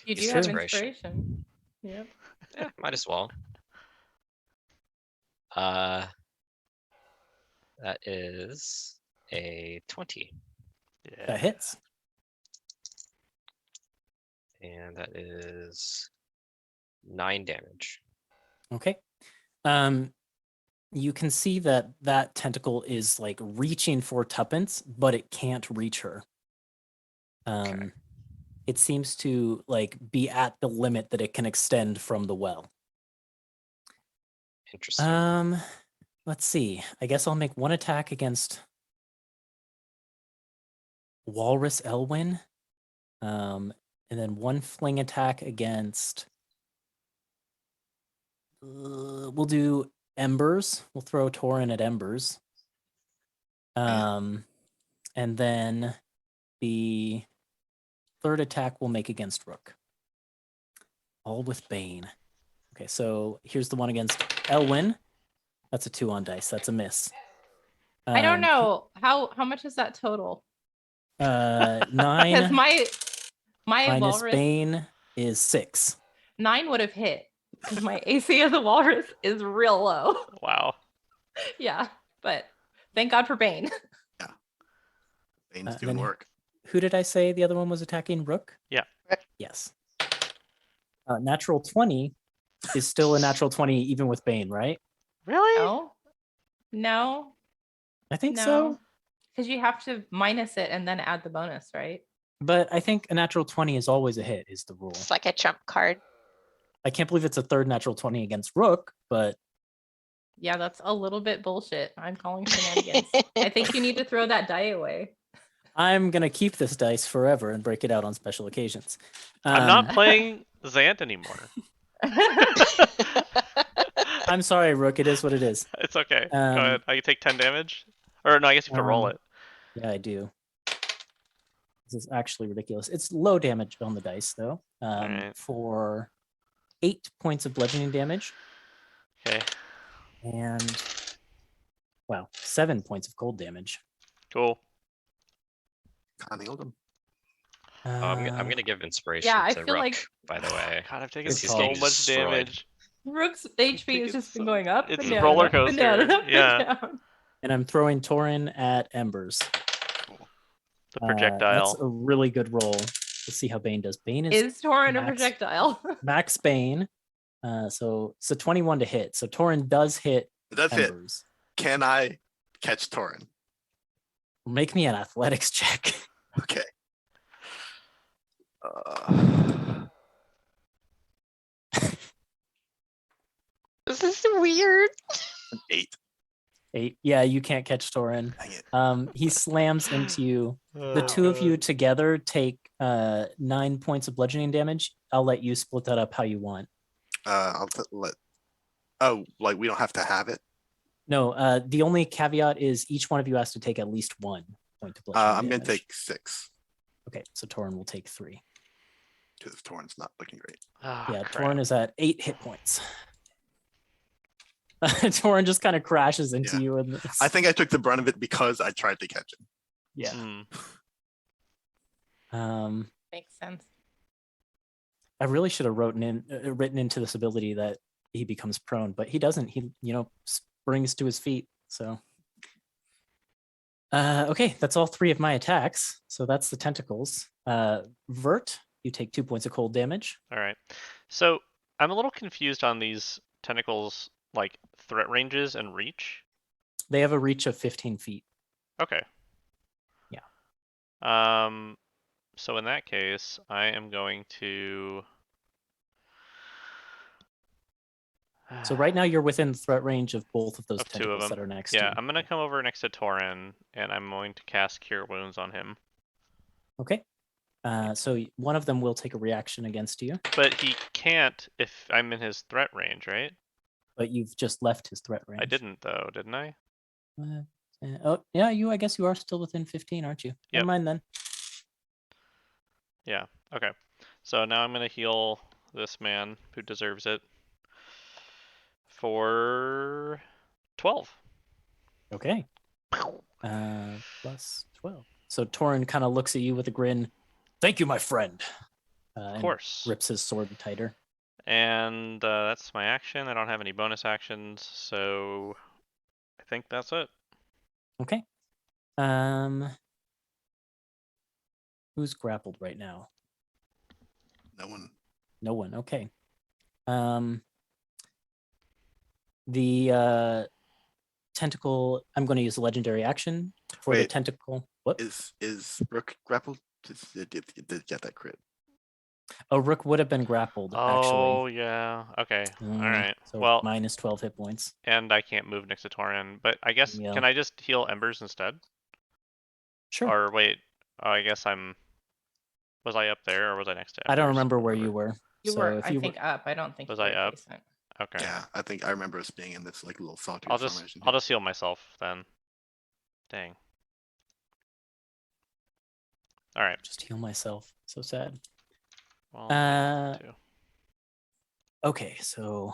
You Use do have inspiration. inspiration. Yep. Yeah, might as well. That is a 20, Yeah. That hits. and that is 9 damage. Okay. You can see that that tentacle is like reaching for Tuppence, but it can't reach her. It seems to like be at the limit that it can extend from the well. Interesting. Let's see. I guess I'll make one attack against Walrus Elwyn. And then one fling attack against we'll do Embers. We'll throw Torin at Embers. And then the third attack we'll make against Rook. All with Bane. Okay, so here's the one against Elwyn. That's a 2 on dice. That's a miss. I don't know how much is that total? 9 Because my minus walrus Bane is 6. 9 would have hit because my AC of the walrus is real low. Wow. Yeah, but thank God for Bane. Bane's then doing work. Who did I say the other one was attacking? Rook? Yeah. Rook. Yes. Natural 20 is still a natural 20 even with Bane, right? Really? No, I think no, so. because you have to minus it and then add the bonus, right? But I think a natural 20 is always a hit, is the rule. It's like a trump card. I can't believe it's a third natural 20 against Rook, but Yeah, that's a little bit bullshit. I'm calling shenanigans. I think you need to throw that die away. I'm going to keep this dice forever and break it out on special occasions. I'm not playing Zant anymore. I'm sorry, Rook. It is what it is. It's okay. Go Um, ahead. I can take 10 damage. Or no, I guess you have to roll it. Yeah, I do. This is actually ridiculous. It's low damage on the dice, though. Alright. For 8 points of bludgeoning damage Okay. and, wow, 7 points of cold damage. Cool. Nailed him. I'm gonna give inspiration I to feel Rook, like- by the way. God, I've taken It's so getting much destroyed. damage. Rook's HP has just been going up. it's and a down, roller up and down, coaster, up and yeah. down. And I'm throwing Torin at Embers. Cool. The That's projectile. a really good roll. Let's see how Bane does. Bane is Is Torin a max. projectile? max Bane. So it's a 21 to hit. So Torin does hit That's it. Embers. Can I catch Torin? Make me an athletics check. Okay. This is weird. 8. 8. Yeah, you can't catch Torin. Dang it. He slams into you. The two of you together take 9 points of bludgeoning damage. I'll let you split that up how you want. Let. Oh, like we don't have to have it. No, the only caveat is each one of you has to take at least 1 point of bludgeoning I'm gonna damage. take 6 Okay, so Torin will take 3. because Torin's not looking great. Yeah, Torin is at 8 hit points. Torin just kind of crashes into Yeah. you. And I think I took the brunt of it because I tried to catch him. yeah. Hmm. Makes sense. I really should have written into this ability that he becomes prone, but he doesn't. He, springs to his feet. So, okay, that's all 3 of my attacks. So that's the tentacles. Vert, you take 2 points of cold damage. All right. So I'm a little confused on these tentacles, like threat ranges and reach. They have a reach of 15 feet. Okay. Yeah. So in that case, I am going to. So right now you're within threat range of both of those Of 2 of tentacles them. that are next to Yeah, you. I'm gonna come over next to Torin, and I'm going to cast Cure Wounds on him. Okay. So one of them will take a reaction against you, But he can't if I'm in his threat range, right? but you've just left his threat range. I didn't though, didn't I? Oh, yeah, I guess you are still within 15, aren't you? Yep. Never mind then. Yeah. Okay. So now I'm gonna heal this man who deserves it for 12. Okay. Plus 12. So Torin kind of looks at you with a grin. Thank you, my friend. Of And course. rips his sword tighter. And that's my action. I don't have any bonus actions, so I think that's it. Okay. Who's grappled right now? No one. No one. Okay. The tentacle. I'm going to use a legendary action for the Wait. tentacle. What? Is Rook grappled? Did get that crit? Oh, Rook would have been grappled Oh actually. yeah. Okay. Mm, All right. So Well, minus 12 hit points. and I can't move next to Torin, but I guess Yeah. can I just heal embers instead? Sure. Or wait, oh, I guess was I up there or was I next to embers? I don't remember where you were. You so were, if I you think, up. I don't think Was you were I up? adjacent. Okay. Yeah, I think I remember us being in this like little sawtooth I'll just formation. I'll just heal myself then. Dang. All right. just heal myself. So sad. Well, I Uh, need to. Okay, so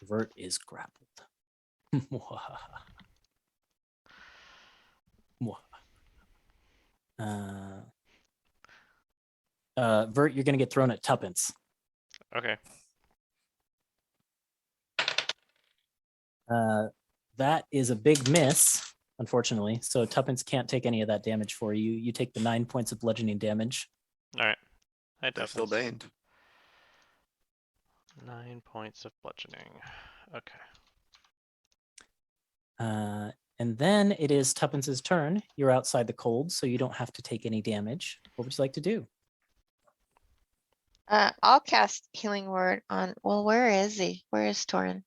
Vert is grappled. Vert, you're gonna get thrown at Tuppence. Okay. That is a big miss, unfortunately. So Tuppence can't take any of that damage for you. You take the 9 points of bludgeoning damage. All right. I They're still definitely. baned. 9 points of bludgeoning. Okay. And then it is Tuppence's turn. You're outside the cold, so you don't have to take any damage. What would you like to do? I'll cast Healing Word on, well, where is he? Where is Torin?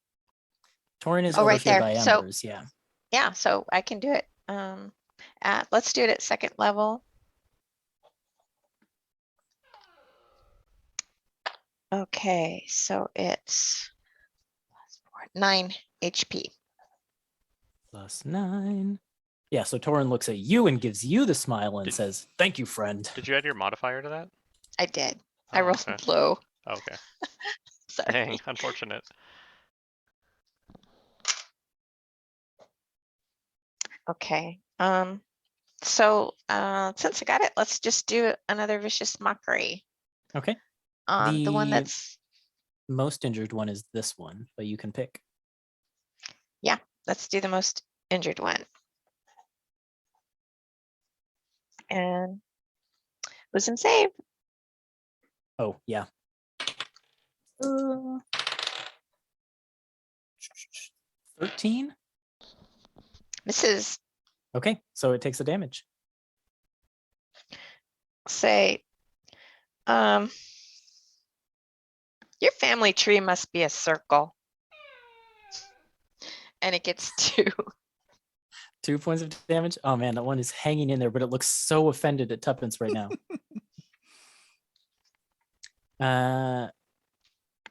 Torin is Oh, over right here there. by So- Embers, yeah. Yeah, so I can do it. Let's do it at second level. Okay, so it's 9 HP. Plus 9. Yeah, so Torin looks at you and gives you the smile and Did- says, "Thank you, friend." Did you add your modifier to that? I did. I Oh, rolled okay. low. Okay. Sorry. Dang, unfortunate. Okay. So since I got it, let's just do another vicious mockery Okay. on the one The- that's, Most injured one is this one, but you can pick. let's do the most injured one. And wisdom save. Oh, yeah. 13? Misses. Okay, so it takes the damage. Say, your family tree must be a circle. And it gets 2. 2 points of damage. Oh man, that one is hanging in there, but it looks so offended at Tuppence right now.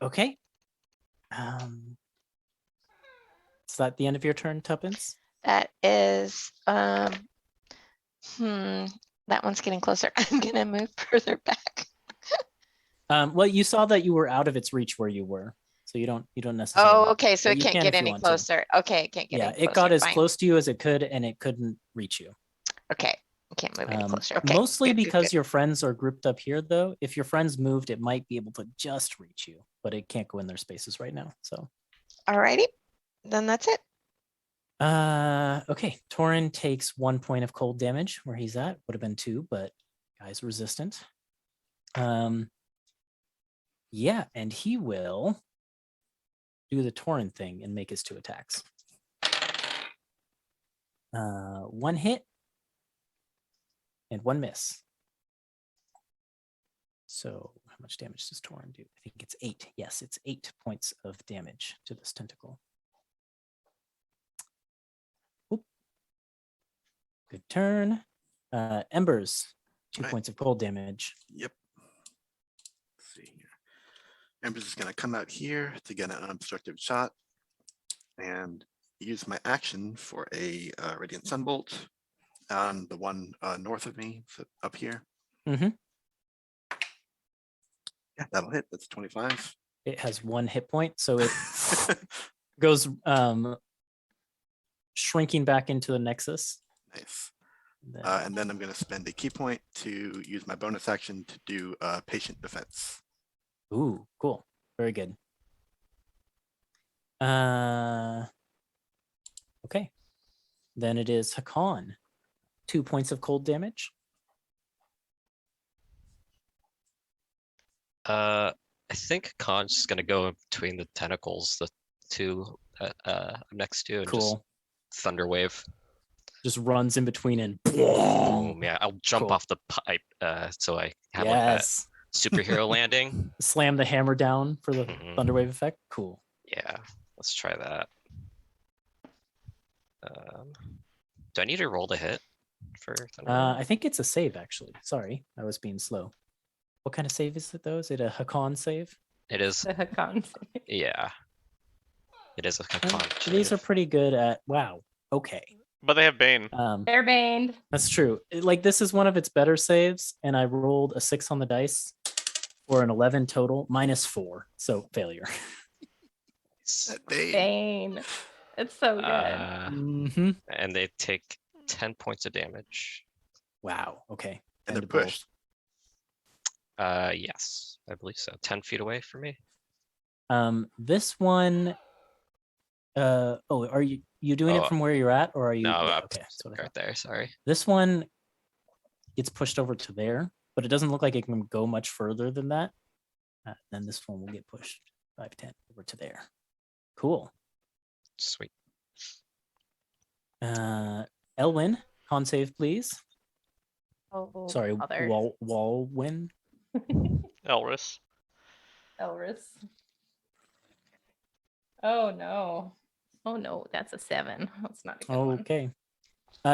Okay. Is that the end of your turn, Tuppence? That is, that one's getting closer. I'm gonna move further back. Well, you saw that you were out of its reach where you were, so you don't necessarily. Oh, okay, so but it you can't can get if you any want to. closer. Okay, it can't get Yeah, any it closer. got as Fine. close to you as it could, and it couldn't reach you. Okay, I can't move any closer. Okay. Mostly good, good, because good. your friends are grouped up here, though. If your friends moved, it might be able to just reach you, but it can't go in their spaces right now. So, Alrighty, then that's it. okay. Torin takes 1 point of cold damage where he's at. Would have been 2, but guy's resistant. Yeah, and he will do the Torin thing and make his 2 attacks. 1 hit and 1 miss. So how much damage does Torin do? I think it's 8. Yes, it's 8 points of damage to this tentacle. Oop. Good turn. Embers, 2 Right. points of cold damage. Yep. Let's see here. Ember's just gonna come out here to get an unobstructed shot and use my action for a Radiant Sunbolt on the one north of me, so up here. Mhm. Yeah, that'll hit. That's 25. It has 1 hit point, so it goes shrinking back into the Nexus. Nice. Then- And then I'm going to spend a key point to use my bonus action to do patient defense. Ooh, cool. Very good. Okay. Then it is Hakan. 2 points of cold damage. I think Khan's just gonna go in between the tentacles, the two I'm next to, and just Cool. thunder wave. Just runs in between and Boom, yeah, I'll jump Cool. off the pipe, so I have like that yes. superhero landing. Slam the hammer down for the Mhm. thunderwave effect. Cool. Yeah, let's try that. Do I need to roll to hit for thunder wave? I think it's a save actually. Sorry, I was being slow. What kind of save is it though? Is it a Hakan save? It is, The Hakan. yeah. It is a Well, Hakan these are save. pretty good at wow. Okay. But they have Bane. They're baned. That's true. Like this is one of its better saves, and I rolled a 6 on the dice for an 11 total, -4, so failure. That Bane. Bane. It's so good. Mhm. And they take 10 points of damage. Wow. Okay. And they're End of both. pushed. Yes, I believe so. 10 feet away from me. This one. Oh, are you doing Oh, it from where you're at, or are you? No, yeah, up okay. That's what I right thought. there. Sorry. This one gets pushed over to there, but it doesn't look like it can go much further than that. Then this one will get pushed 5, 10 over to there. Cool. Sweet. Elwyn, con save, please. Oh, Sorry, others. Walwyn. Elris. Elris. Oh no. Oh no, that's a 7. That's not a good one. Okay.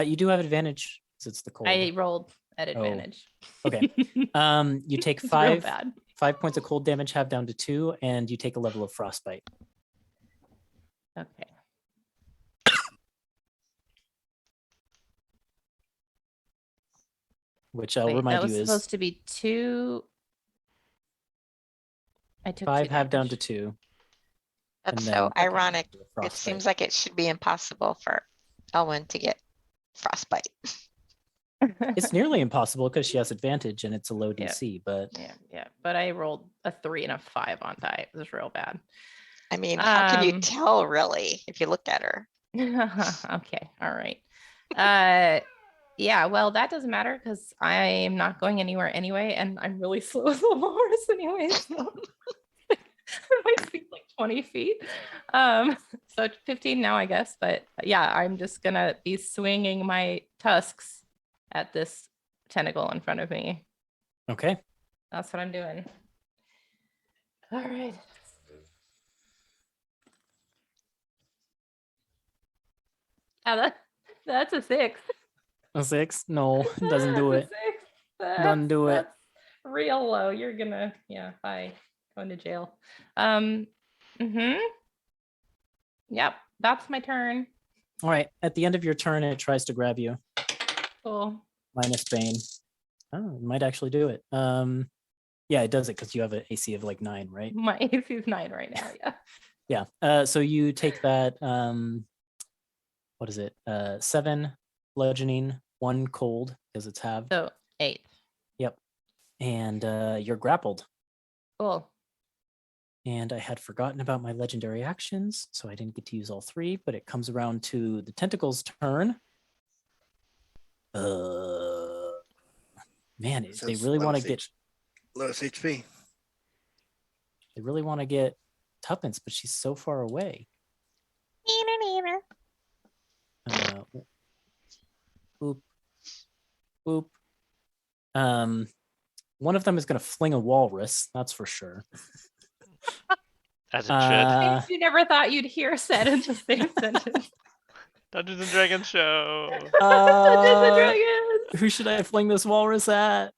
You do have advantage because it's the cold. I rolled at advantage. Okay. You take It's real 5 bad. 5 points of cold damage, half down to 2, and you take a level of frostbite. Okay. Which I'll Wait, that remind was you is supposed to be 2. I took 5 2 half down to damage. 2. That's and so then- ironic. It frostbite. seems like it should be impossible for Elwyn to get frostbite. It's nearly impossible because she has advantage and it's a low Yeah. DC, but Yeah, but I rolled a 3 and a 5 on die. It was real bad. I mean, how can you Um, tell really if you look at her? Okay, all right. Yeah, well, that doesn't matter because I am not going anywhere anyway, and I'm really slow as a walrus anyway. So my speed's like 20 feet. So it's 15 now, I guess. But yeah, I'm just gonna be swinging my tusks at this tentacle in front of me. okay. That's what I'm doing. All right. That's a 6. A 6? No, it doesn't do That's it. a 6. Doesn't do it. That's real low. You're gonna, yeah, bye. Going to jail. Yep, that's my turn. All right. At the end of your turn, it tries to grab you. Cool. Minus Bane. Oh, it might actually do it. Yeah, it does it because you have an AC of like 9, right? My AC is 9 right now. Yeah. Yeah. So you take that. What is it? 7 bludgeoning, 1 cold because it's halved. So 8. Yep. And you're grappled. Cool. And I had forgotten about my legendary actions, so I didn't get to use all 3, but it comes around to the tentacles' turn. Man, they Says really want to lowest get Lowest HP. they really want to get Tuppence, but she's so far away. Boop. Boop. One of them is going to fling a walrus, that's for sure. As it should. Things you never thought you'd hear said in the same sentence. Dungeons and Dragons show. Dungeons and Uh, Dragons. who should I fling this walrus at?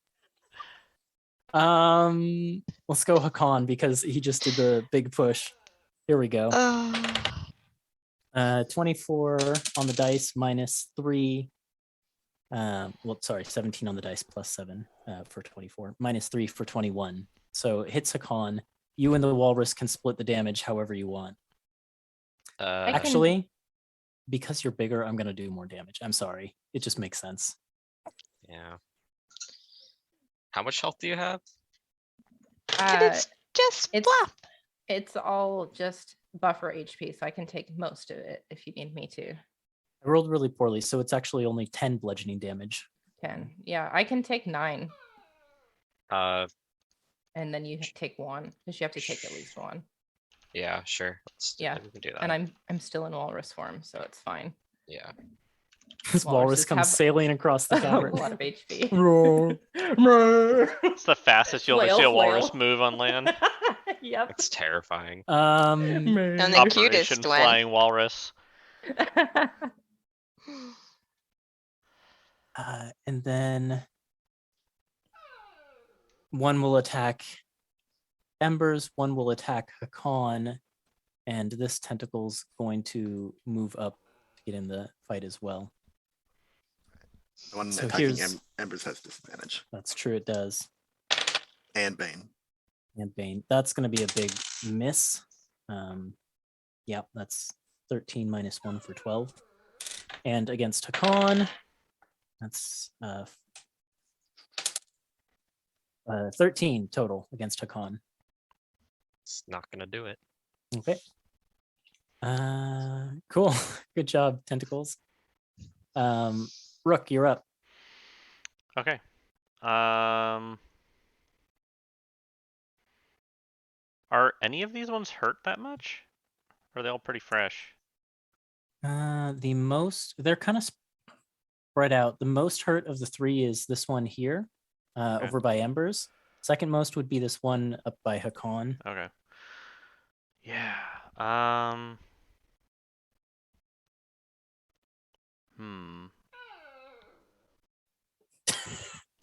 Let's go Hakan because he just did the big push. Here we go. Oh, 24 on the dice minus 3. Well, sorry, 17 on the dice plus 7 for 24, minus 3 for 21. So it hits Hakan. You and the walrus can split the damage however you want. I can- Actually, because you're bigger, I'm gonna do more damage. I'm sorry. It just makes sense. Yeah. How much health do you have? and it's just it's- fluff. It's all just buffer HP, so I can take most of it if you need me to. I rolled really poorly, so it's actually only 10 bludgeoning damage. 10. Yeah, I can take 9, Uh, and then you take 1 because you have to take at least 1. yeah, sure. Yeah, we can do that. And I'm still in walrus form, so it's fine. Yeah. This walrus Walruses comes have sailing across the A cavern. lot of HP. Roar. It's the fastest you'll ever see a walrus move on land. Yep. It's terrifying. And the Operation cutest one. Flying Walrus. And then one will attack Embers, one will attack Hakan, and this tentacle's going to move up to get in the fight as well. The one So attacking here's- Embers has disadvantage. That's true, it does. And Bane. And Bane. That's going to be a big miss. Yeah, that's 13 minus 1 for 12. And against Hakan, that's 13 total against Hakan. It's not gonna do it. Okay. Cool. Good job, Tentacles. Rook, you're up. Okay. Are any of these ones hurt that much? Or are they all pretty fresh? The most, they're kind of spread out. The most hurt of the 3 is this one here, Okay. over by Embers. Second most would be this one up by Hakan. Okay. Yeah.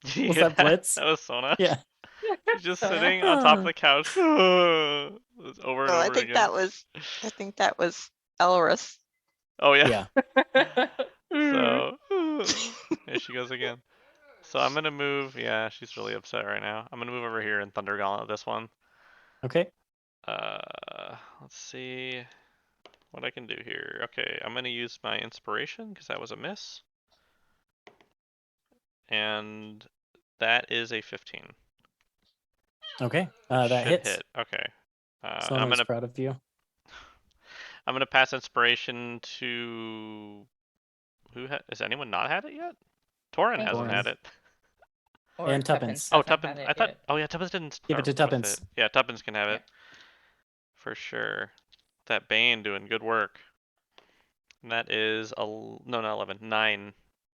Was that Blitz? That was Sona. Yeah. She's just sitting on top of the couch. It's over and Oh, over I think again. that was Elrus. Oh yeah. Yeah. So here she goes again. So I'm gonna move. Yeah, she's really upset right now. I'm gonna move over here and Thunder Gauntlet this one. Okay. Let's see what I can do here. Okay, I'm gonna use my inspiration because that was a miss. And that is a 15. Okay. That Should hits. hit. Okay. And Sona's proud of you. I'm gonna pass inspiration to has anyone not had it yet? Torin Thank hasn't you. had it. Or And Tuppence. Oh, hasn't had Tuppence. it I thought. yet. Oh yeah, Tuppence didn't. Give it to start with Tuppence. Yeah, Tuppence can have Yeah. it for sure. That Bane doing good work. And that is no, not 11. 9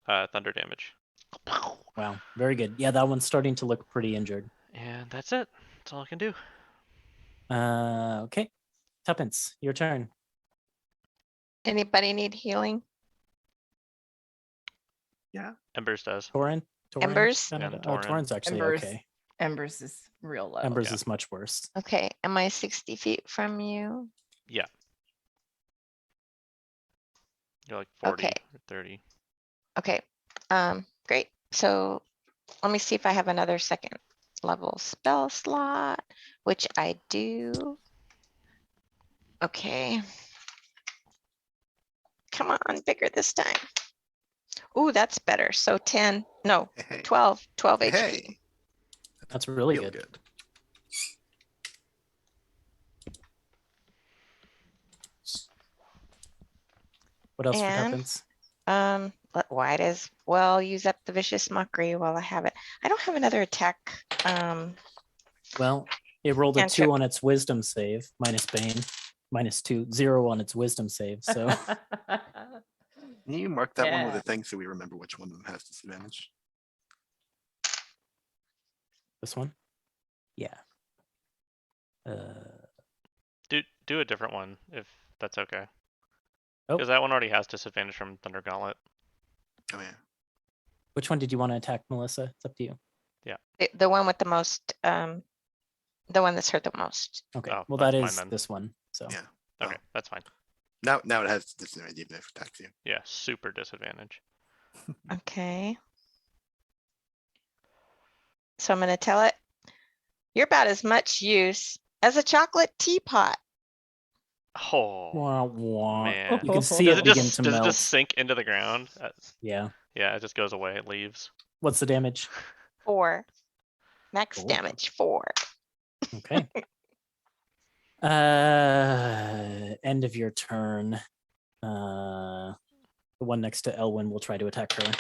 thunder damage. Wow. Very good. Yeah, that one's starting to look pretty injured. And that's it. That's all I can do. Okay. Tuppence, your turn. Anybody need healing? Embers does. Torin? Embers? kinda- Yeah, Oh, Torin. Torin's actually Embers. okay. Embers is real low. Embers Yeah. is much worse. Okay, am I 60 feet from you? You're like 40 Okay. or 30. Okay, great. So let me see if I have another second level spell slot, which I do. Okay. Come on, bigger this time. Ooh, that's better. So 10, no, Hey, 12 HP. hey, That's really real good. What else for And- Tuppence? Why does, well, use up the vicious mockery while I have it. I don't have another attack. Well, it rolled a Cantrip. 2 on its wisdom save, minus Bane, minus 2, 0 on its wisdom save. So Can you mark that one with Yeah. a thing so we remember which one of them has disadvantage? this one, yeah. Do a different one if that's okay. Oh. Because that one already has disadvantage from Thunder Gauntlet. Oh yeah. Which one did you want to attack, Melissa? It's up to you. The one with the most, the one that's hurt the most. Okay. Oh, Well, that that's mine is then. this one. So Yeah. Okay, Oh. that's fine. Now it has disadvantage even if it attacks you. Yeah, super disadvantage. Okay. So I'm gonna tell it, you're about as much use as a chocolate teapot. Oh, wah, wah. man. You can see does it it begin just to does it melt. just sink into the ground? Yeah. Yeah, it just goes away. It leaves. What's the damage? 4. Max Oh. damage 4. Okay. End of your turn. The one next to Elwyn will try to attack her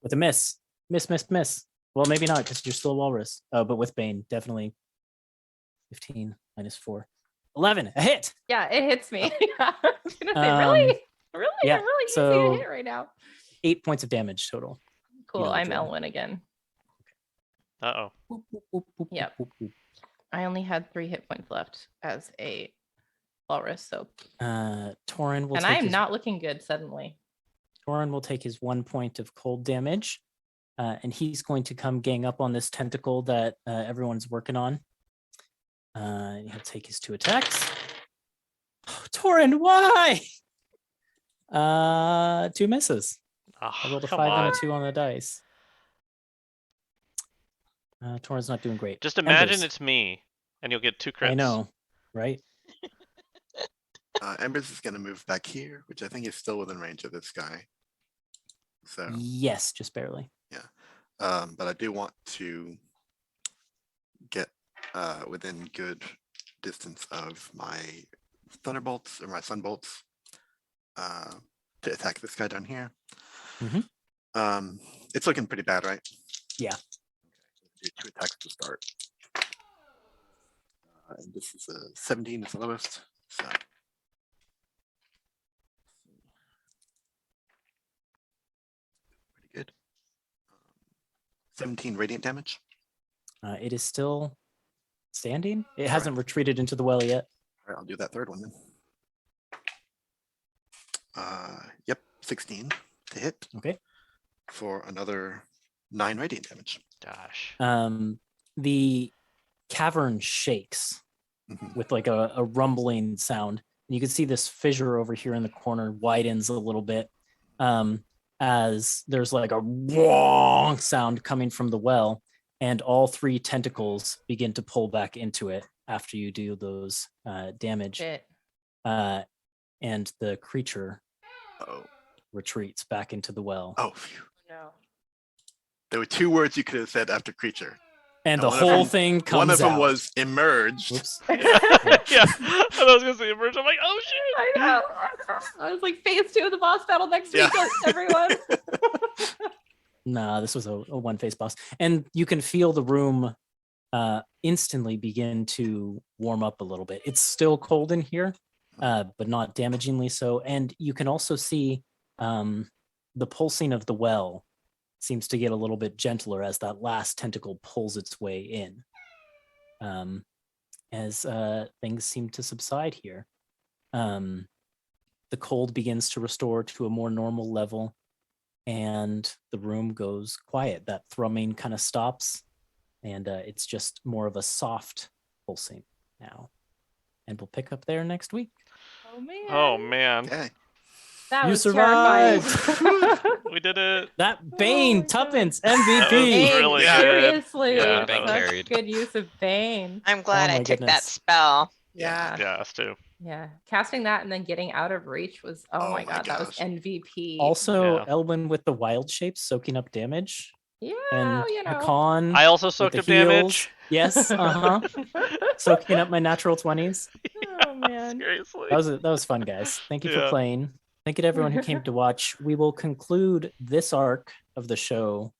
with a miss. Miss. Well, maybe not because you're still a walrus. Oh, but with Bane, definitely 15 minus 4. 11, a hit. Yeah, it hits me. Yeah, I was gonna say, Um, really, yeah, really easy so- to hit right now. 8 points of damage total. Cool. know the I'm drill. Elwyn again. Uh-oh. Boop, boop, boop, boop, Yep. boop, boop. I only had 3 hit points left as a walrus, so Torin will and take I am his, not looking good suddenly. Torin will take his 1 point of cold damage. And he's going to come gang up on this tentacle that everyone's working on. He'll take his 2 attacks. Oh, Torin, why? 2 misses. I Oh, rolled a come 5 and on. a 2 on the dice. Torin's not doing great. Just imagine Embers. it's me, and you'll get 2 crits. I know, right? Embers is gonna move back here, which I think is still within range of this guy. So, Yes, just barely. but I do want to get within good distance of my thunderbolts or my sunbolts to attack this guy down here. Mhm. It's looking pretty bad, right? Yeah. Do 2 attacks to start. And this is a 17 is the lowest. So. Pretty good. 17 radiant damage. It is still standing. It All hasn't retreated into the well yet. All right, I'll do that third one then. Yep, 16 to hit Okay. for another 9 radiant damage. Gosh. The cavern shakes Mhm. with like a rumbling sound. And you can see this fissure over here in the corner widens a little bit as there's like a wong sound coming from the well, and all 3 tentacles begin to pull back into it after you do those damage. Shit. And the creature Oh, retreats back into the well. oh, phew. No. There were 2 words you could have said after creature. And the one of whole them- thing comes One of them out. was emerged. Whoops. Yeah, I was gonna say emerge. I'm like, oh shit. I know. I was like phase 2 of the boss battle next week, Yeah. everyone. Nah, this was a one face boss. And you can feel the room instantly begin to warm up a little bit. It's still cold in here, but not damagingly so. And you can also see the pulsing of the well seems to get a little bit gentler as that last tentacle pulls its way in. As things seem to subside here. The cold begins to restore to a more normal level, and the room goes quiet. That thrumming kind of stops, and it's just more of a soft pulsing now. And we'll pick up there next week. Oh man. Oh man, Okay. That You was survived. terrifying. we did it. That Bane my God. Tuppence That was MVP. Bane, really Yeah. good. seriously. Yeah, Bane Such carried. good use of Bane. I'm glad Oh I my took that goodness. spell. Yeah. Yeah, us too. Yeah. Casting that and then getting out of reach was, oh, Oh my my God, that was gosh. MVP. Also, Yeah. Elwyn with the wild shapes soaking up damage, yeah, and you know. Hakan I also with soaked the up damage. heals. Yes, soaking up my natural 20s. Oh man. Seriously. That was fun, guys. Thank you for Yeah. playing. Thank you to everyone who came to watch. We will conclude this arc of the show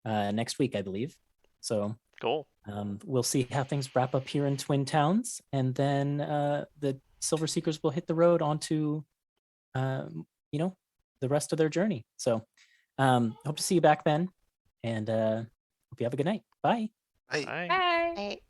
next week, I believe. So Cool. we'll see how things wrap up here in Twin Towns, and then the Silver Seekers will hit the road onto, the rest of their journey. So hope to see you back then, and hope you have a good night. Bye. Hey. Bye. Bye. Right.